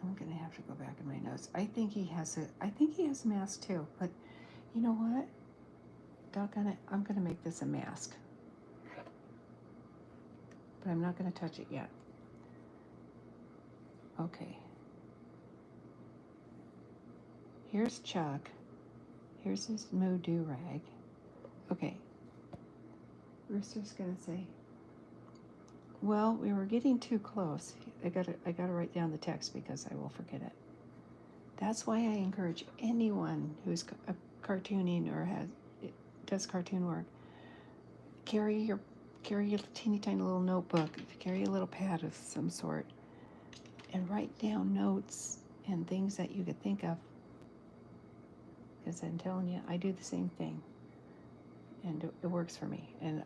I'm gonna have to go back in my notes. I think he has a mask too, but you know what? Doggone it, I'm gonna make this a mask. But I'm not gonna touch it yet. Okay. Here's Chuck. Here's his moo do-rag. Okay. Rooster's gonna say, well, we were getting too close. I gotta write down the text because I will forget it. That's why I encourage anyone who's cartooning or does cartoon work, carry your teeny tiny little notebook, carry a little pad of some sort, and write down notes and things that you could think of. Because I'm telling you, I do the same thing, and it works for me. And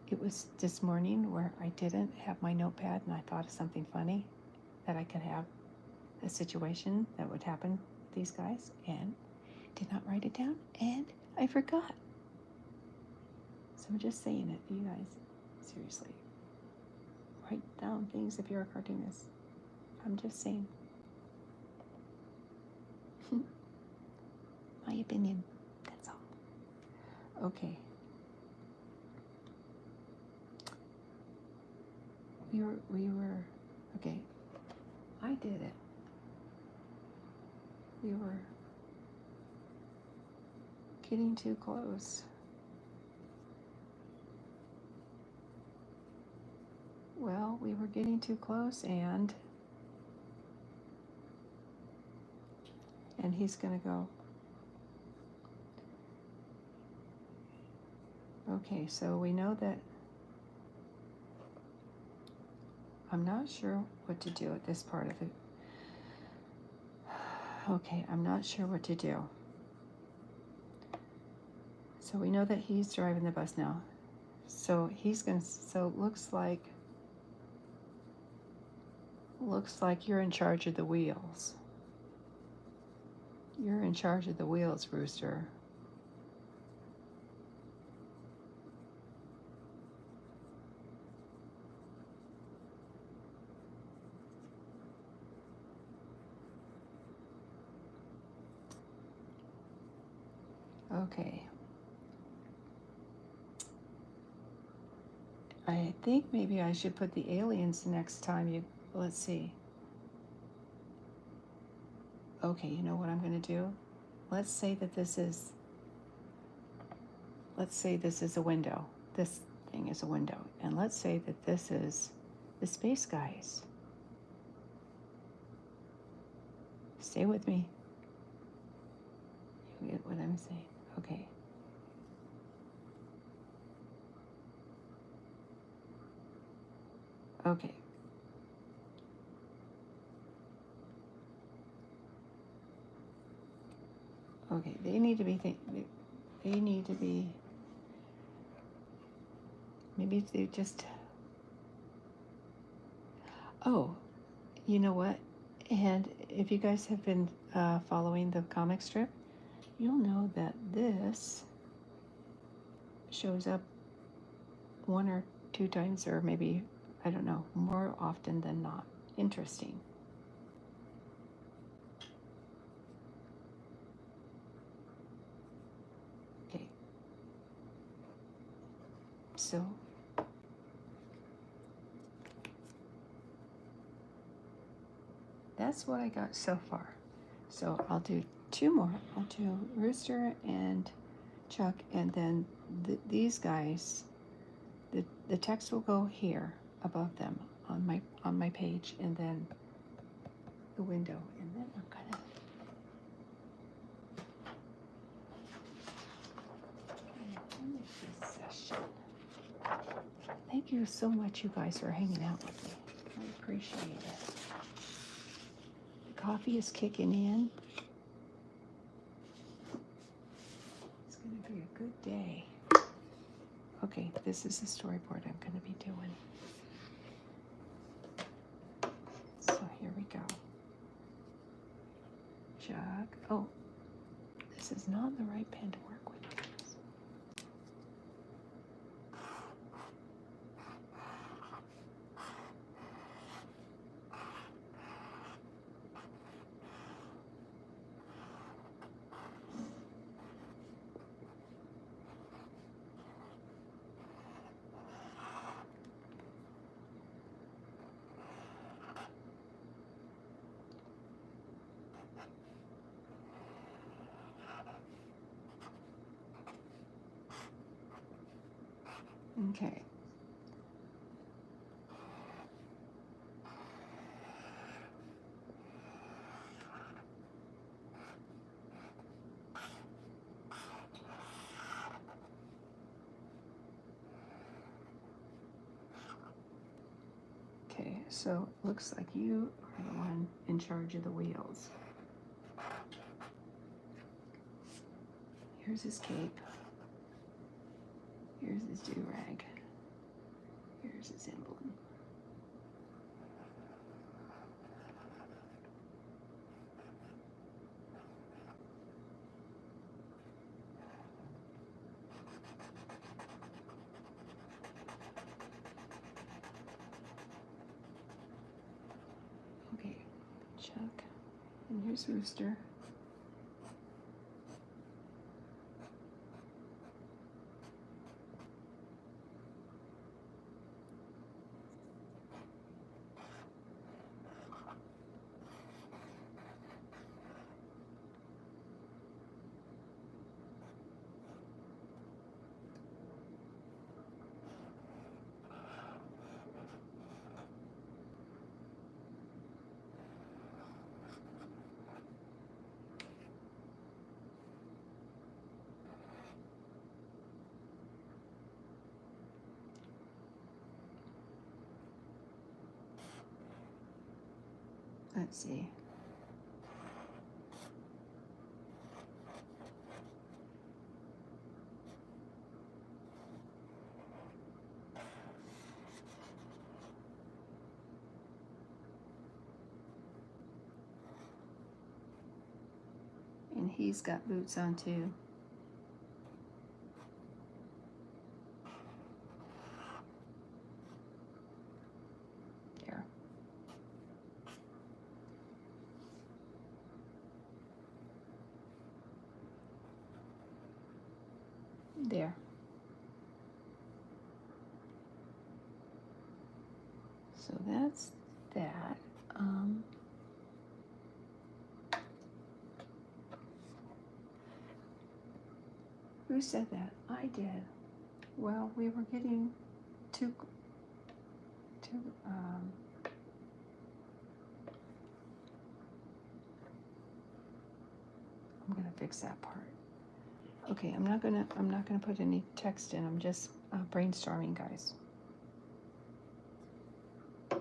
it was this morning where I didn't have my notepad, and I thought of something funny that I could have a situation that would happen with these guys, and did not write it down, and I forgot. So I'm just saying it, you guys, seriously. Write down things if you're a cartoonist. I'm just saying. My opinion, that's all. Okay. We were, okay, I did it. We were getting too close. Well, we were getting too close, and he's gonna go. Okay, so we know that I'm not sure what to do at this part of it. Okay, I'm not sure what to do. So we know that he's driving the bus now. So looks like you're in charge of the wheels. You're in charge of the wheels, Rooster. Okay. I think maybe I should put the aliens next time you, let's see. Okay, you know what I'm going to do? Let's say that this is, let's say this is a window. This thing is a window. And let's say that this is the space guys. Stay with me. You get what I'm saying? Okay. Okay. Okay, they need to be, they need to be, maybe they just, oh, you know what? And if you guys have been following the comic strip, you'll know that this shows up 1 or 2 times, or maybe, I don't know, more often than not. Interesting. Okay. So, that's what I got so far. So I'll do 2 more. I'll do Rooster and Chuck, and then these guys, the text will go here above them on my page, and then the window, and then I'm gonna finish this session. Thank you so much, you guys, for hanging out with me. I appreciate it. The coffee is kicking in. It's gonna be a good day. Okay, this is the storyboard I'm gonna be doing. So here we go. Chuck. Oh, this is not the right pen to work with. Okay. Okay, so it looks like you are the one in charge of the wheels. Here's his cape. Here's his do-rag. Here's his emblem. Okay, Chuck. And here's Rooster. Let's see. And he's got boots on too. There. There. So that's that. Who said that? I did. Well, we were getting too I'm gonna fix that part. Okay, I'm not gonna put any text in. I'm just brainstorming, guys. All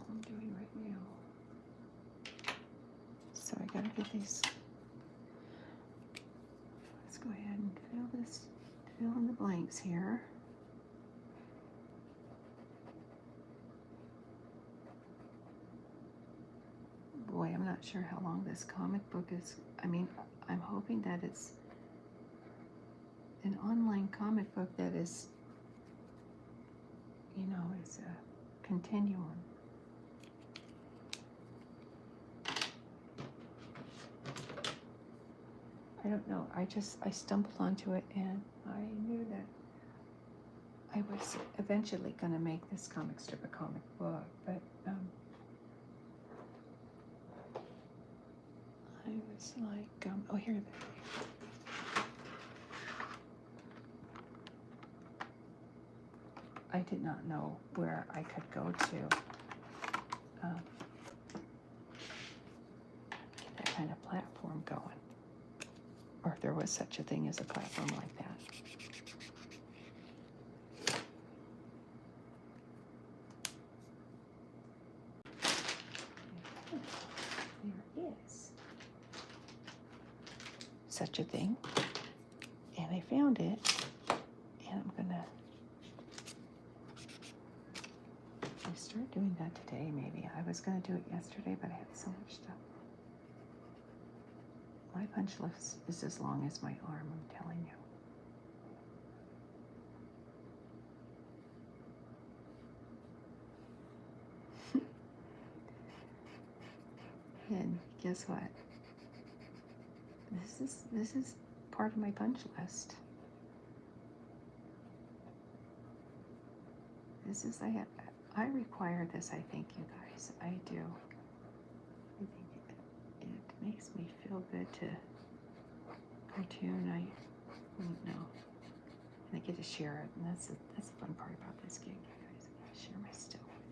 I'm doing right now. So I gotta get these. Let's go ahead and fill in the blanks here. Boy, I'm not sure how long this comic book is. I mean, I'm hoping that it's an online comic book that is, you know, is a continuum. I don't know. I stumbled onto it and I knew that I was eventually going to make this comic strip a comic book, but I was like, oh, here it is. I did not know where I could go to get that kind of platform going, or if there was such a thing as a platform like that. There is such a thing, and I found it, and I'm gonna start doing that today. Maybe I was gonna do it yesterday, but I had so much stuff. My punch list is as long as my arm, I'm telling you. And guess what? This is part of my punch list. This is I require this, I think, you guys. I do. I think it makes me feel good to cartoon. I don't know. And I get to share it, and that's the fun part about this gig, you guys. I get to share my stuff with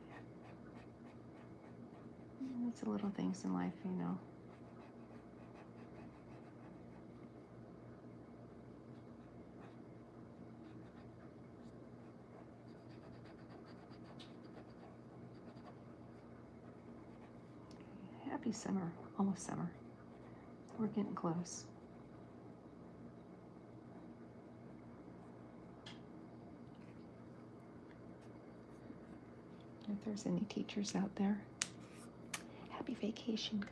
you. It's the little things in life, you know. Happy summer, almost summer. We're getting close. If there's any teachers out there, happy vacation, guys.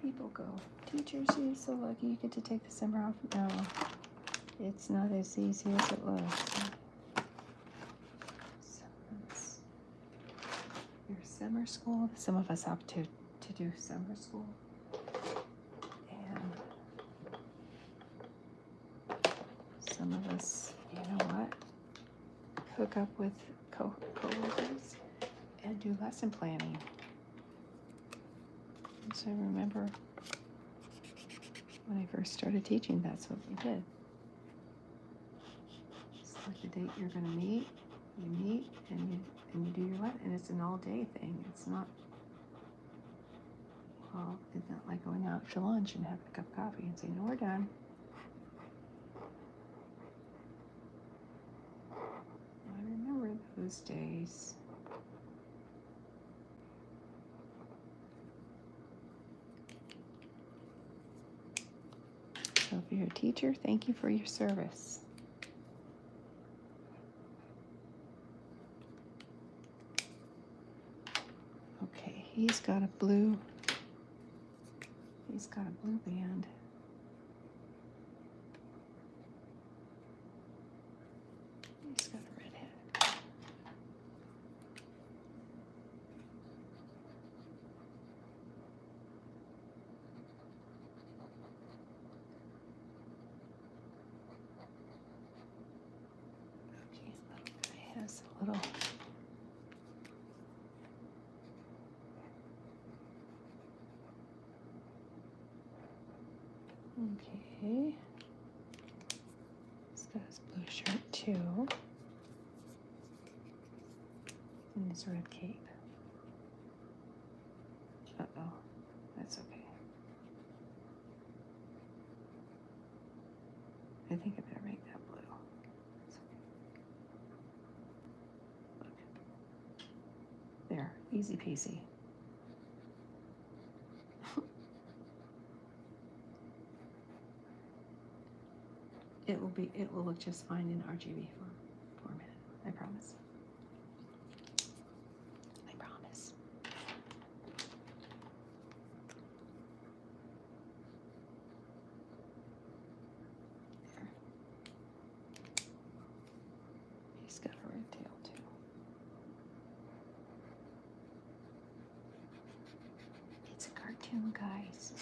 People go, teachers, you're so lucky you get to take the summer off. No, it's not as easy as it looks. Your summer school, some of us opt to do summer school. And some of us, you know what, hook up with co-workers and do lesson planning. So I remember when I first started teaching, that's what we did. Select the date you're going to meet. You meet and you do your lesson, and it's an all-day thing. It's not, well, it's not like going out to lunch and having a cup of coffee and saying, no, we're done. I remember those days. So if you're a teacher, thank you for your service. Okay, he's got a blue band. this a little. Okay. He's got his blue shirt too. And his red cape. Uh-oh. That's okay. I think I better make that blue. It's okay. Look. There. Easy peasy. It will look just fine in RGB format. I promise. I promise. There. He's got a red tail too. It's a cartoon, guys.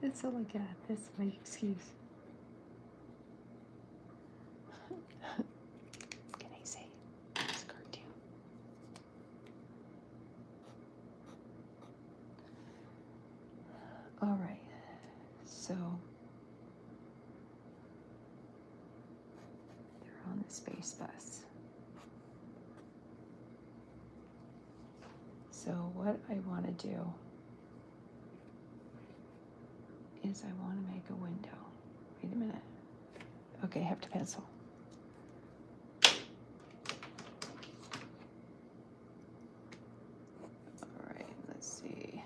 That's all I got. That's my excuse. Can I say it's a cartoon? All right. So they're on the space bus. So what I want to do is I want to make a window. Wait a minute. Okay, hefty pencil. All right, let's see.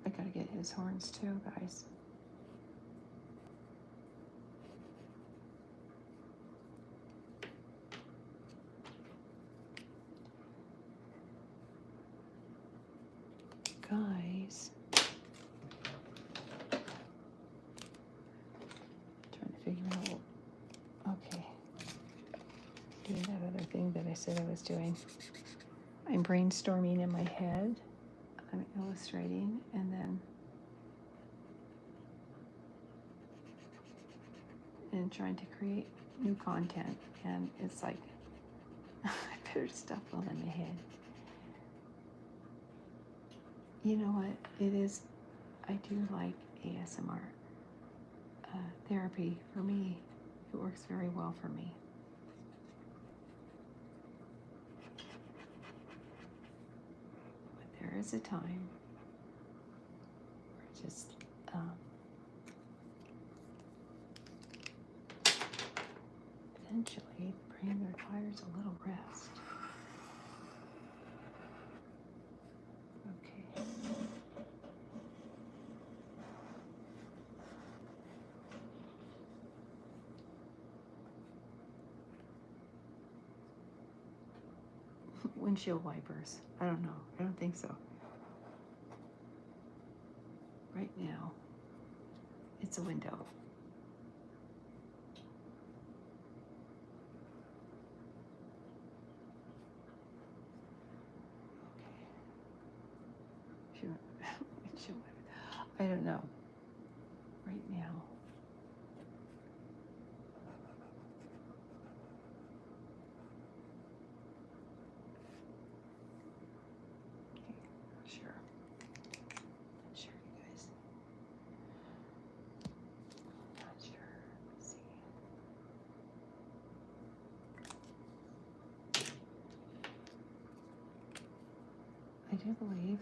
I gotta get his horns too, guys. Guys. Trying to figure out. Okay. Doing that other thing that I said I was doing. I'm brainstorming in my head. I'm illustrating and then trying to create new content, and it's like I better stop while in my head. You know what it is? I do like ASMR therapy. For me, it works very well for me. But there is a time where just eventually brain requires a little rest. Okay. Windshield wipers. I don't know. I don't think so. Right now, it's a window. I don't know. Right now. Okay, sure. Not sure, you guys. Not sure. Let's see. I do believe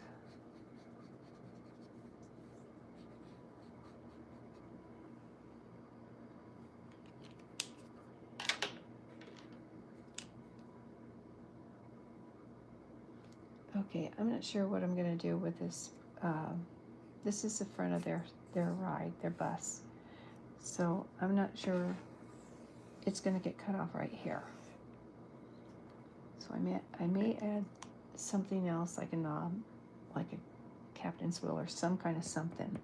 okay, I'm not sure what I'm going to do with this. This is the front of their ride, their bus. So I'm not sure it's going to get cut off right here. So I may add something else like a knob, like a captain's wheel or some kind of something.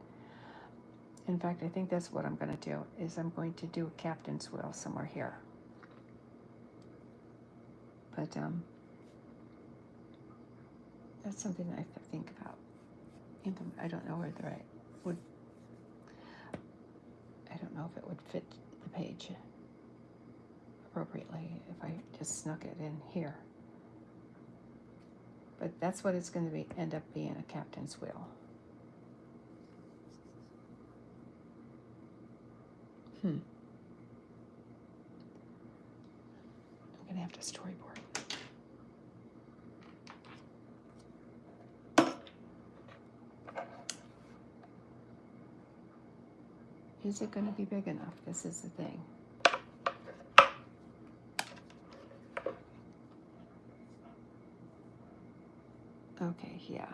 In fact, I think that's what I'm going to do, is I'm going to do a captain's wheel somewhere here. But that's something I have to think about. I don't know whether I don't know if it would fit the page appropriately if I just snuck it in here. But that's what it's going to end up being, a captain's wheel. I'm going to have to storyboard. Is it going to be big enough? This is the thing. Okay, yeah.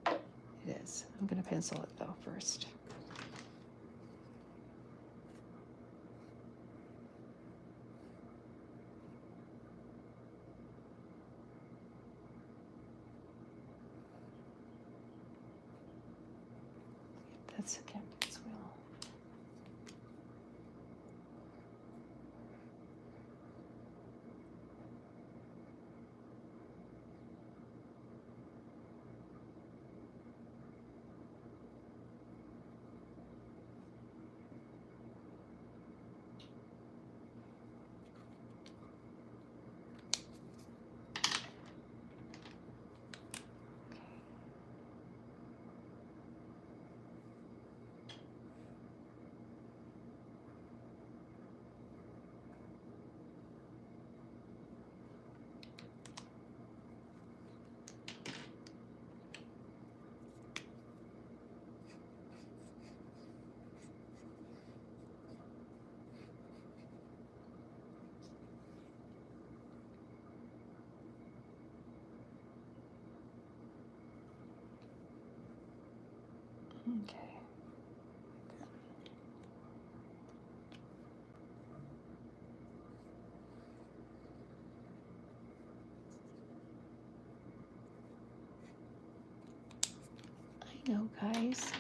It is. I'm going to pencil it though first. That's a captain's wheel. Okay. I know, guys.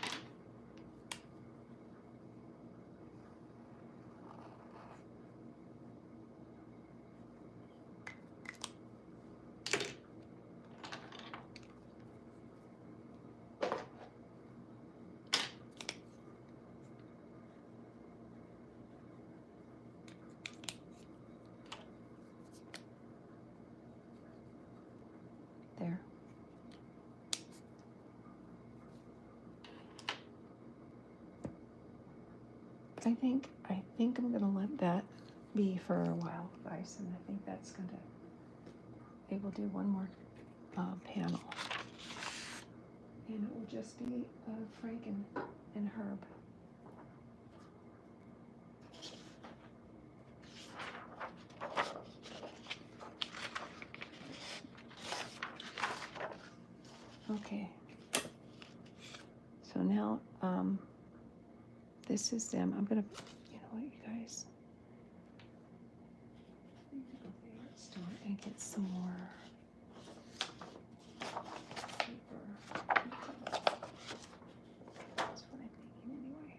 There. I think I'm gonna let that be for a while, guys, and I think that's gonna. They will do one more panel, and it will just be Frank and Herb. Okay. So now, this is them. I'm gonna, you know what, you guys? I'm gonna go to the store and get some more paper. That's what I'm thinking anyway.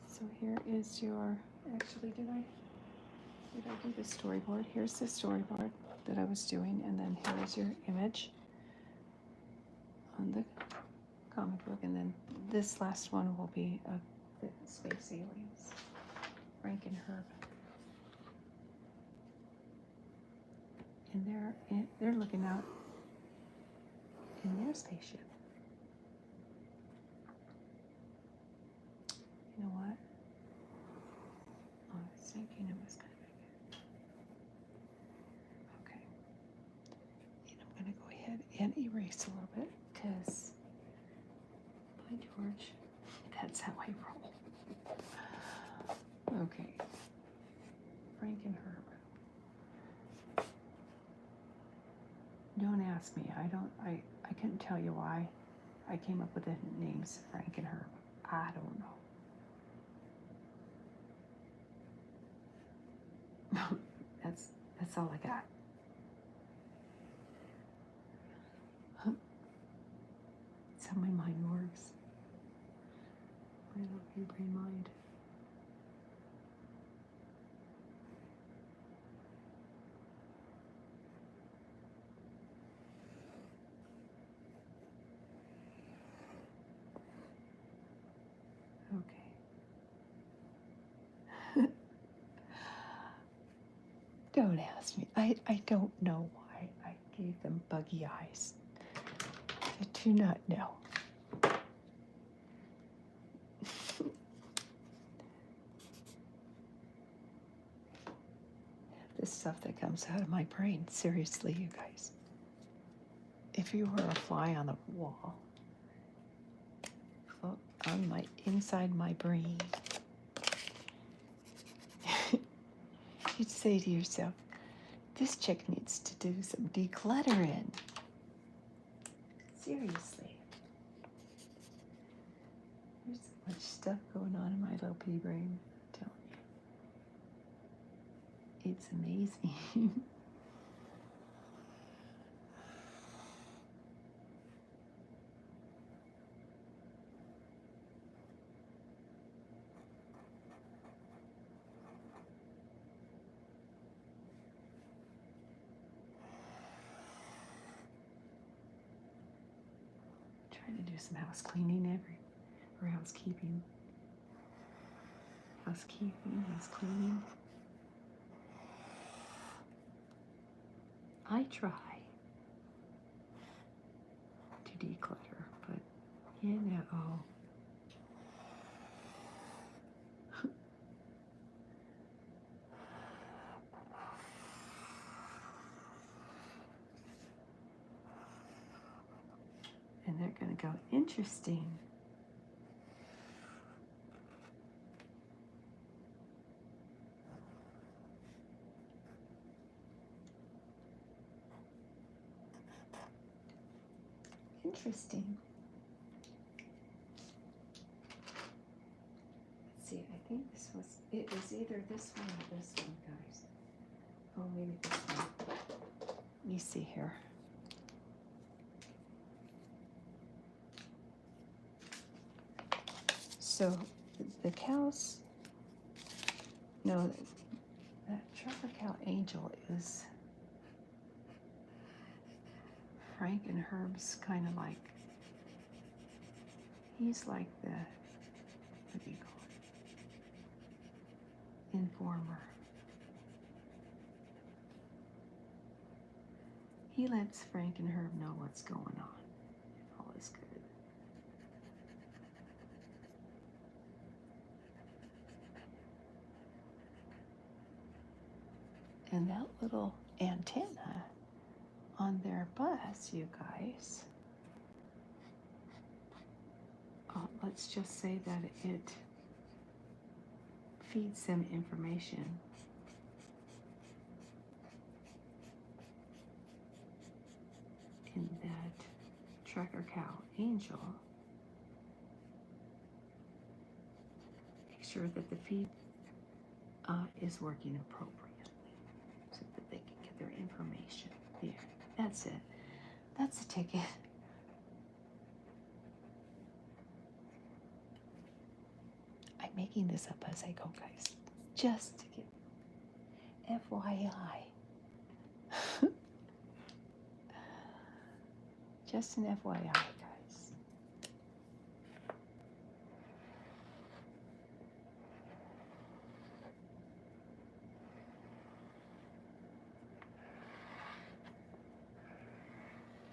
So here is your, actually, did I do the storyboard? Here's the storyboard that I was doing, and then here's your image on the comic book, and then this last one will be the space aliens, Frank and Herb, and they're looking out in their spaceship. You know what? Oh, I was thinking it was kind of big. Okay, and I'm gonna go ahead and erase a little bit because. By George, that's how I roll. Okay. Frank and Herb. Don't ask me. I couldn't tell you why I came up with the names Frank and Herb. I don't know. That's all I got. how my mind works. My little pea brain mind. Okay. Don't ask me. I don't know why I gave them buggy eyes. I do not know. This stuff that comes out of my brain. Seriously, you guys. If you were a fly on the wall, on my inside my brain, you'd say to yourself, this chick needs to do some decluttering. Seriously. There's so much stuff going on in my little pea brain. I'm telling you. It's amazing. Trying to do some house cleaning or housekeeping. Housekeeping, house cleaning. I try to declutter, but you know. And they're going to go, interesting. Interesting. Let's see, I think it was either this one or this one, guys. Oh, maybe this one. Let me see here. So the cows, no, that trucker cow angel is Frank and Herb's kind of like, he's like the, what do you call it? Informer. He lets Frank and Herb know what's going on. All is good. And that little antenna on their bus, you guys, let's just say that it feeds them information. In that tracker cow angel, make sure that the feed is working appropriately so that they can get their information. There, that's it. That's the ticket. I'm making this up as I go, guys. Just to get FYI. Just an FYI, guys.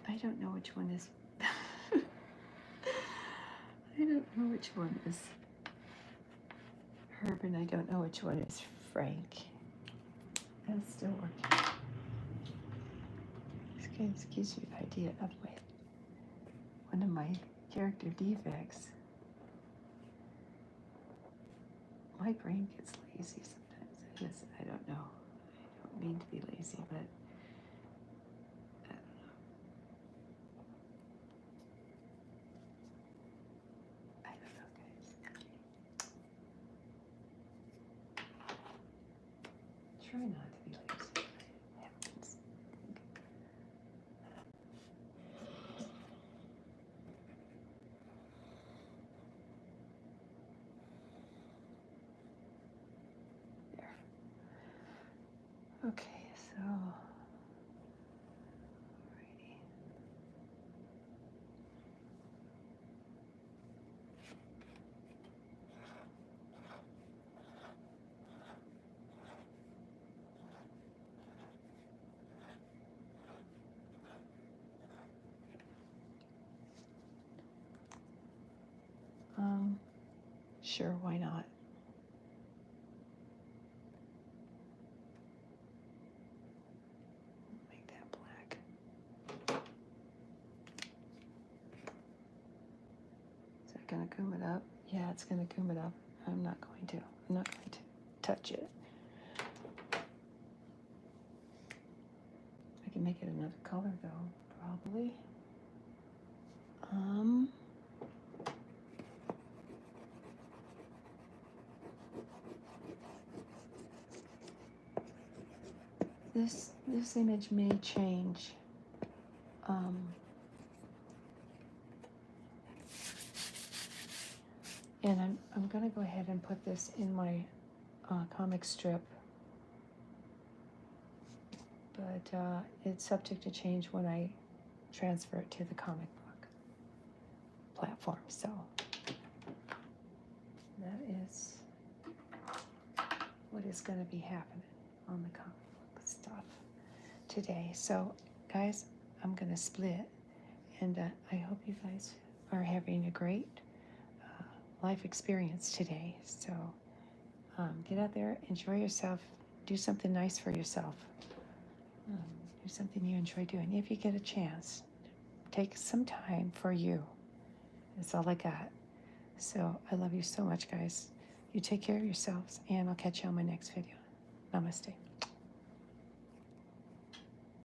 I don't know which one is... I don't know which one is Herb, and I don't know which one is Frank. That's still working. This gives you an idea of one of my character defects. My brain gets lazy sometimes. I don't know. I don't mean to be lazy, but I don't know. I don't know, guys. Try not to be lazy. Happens. So, alrighty. Sure, why not? Make that black. Is that gonna comb it up? Yeah, it's gonna comb it up. I'm not going to touch it. I can make it another color though, probably. This image may change. And I'm gonna go ahead and put this in my comic strip, but it's subject to change when I transfer it to the comic book platform. So that is what is going to be happening on the comic book stuff today. So guys, I'm going to split, and I hope you guys are having a great life experience today. So get out there, enjoy yourself, do something nice for yourself. Do something you enjoy doing. If you get a chance, take some time for you. That's all I got. So I love you so much, guys. You take care of yourselves, and I'll catch you on my next video. Namaste.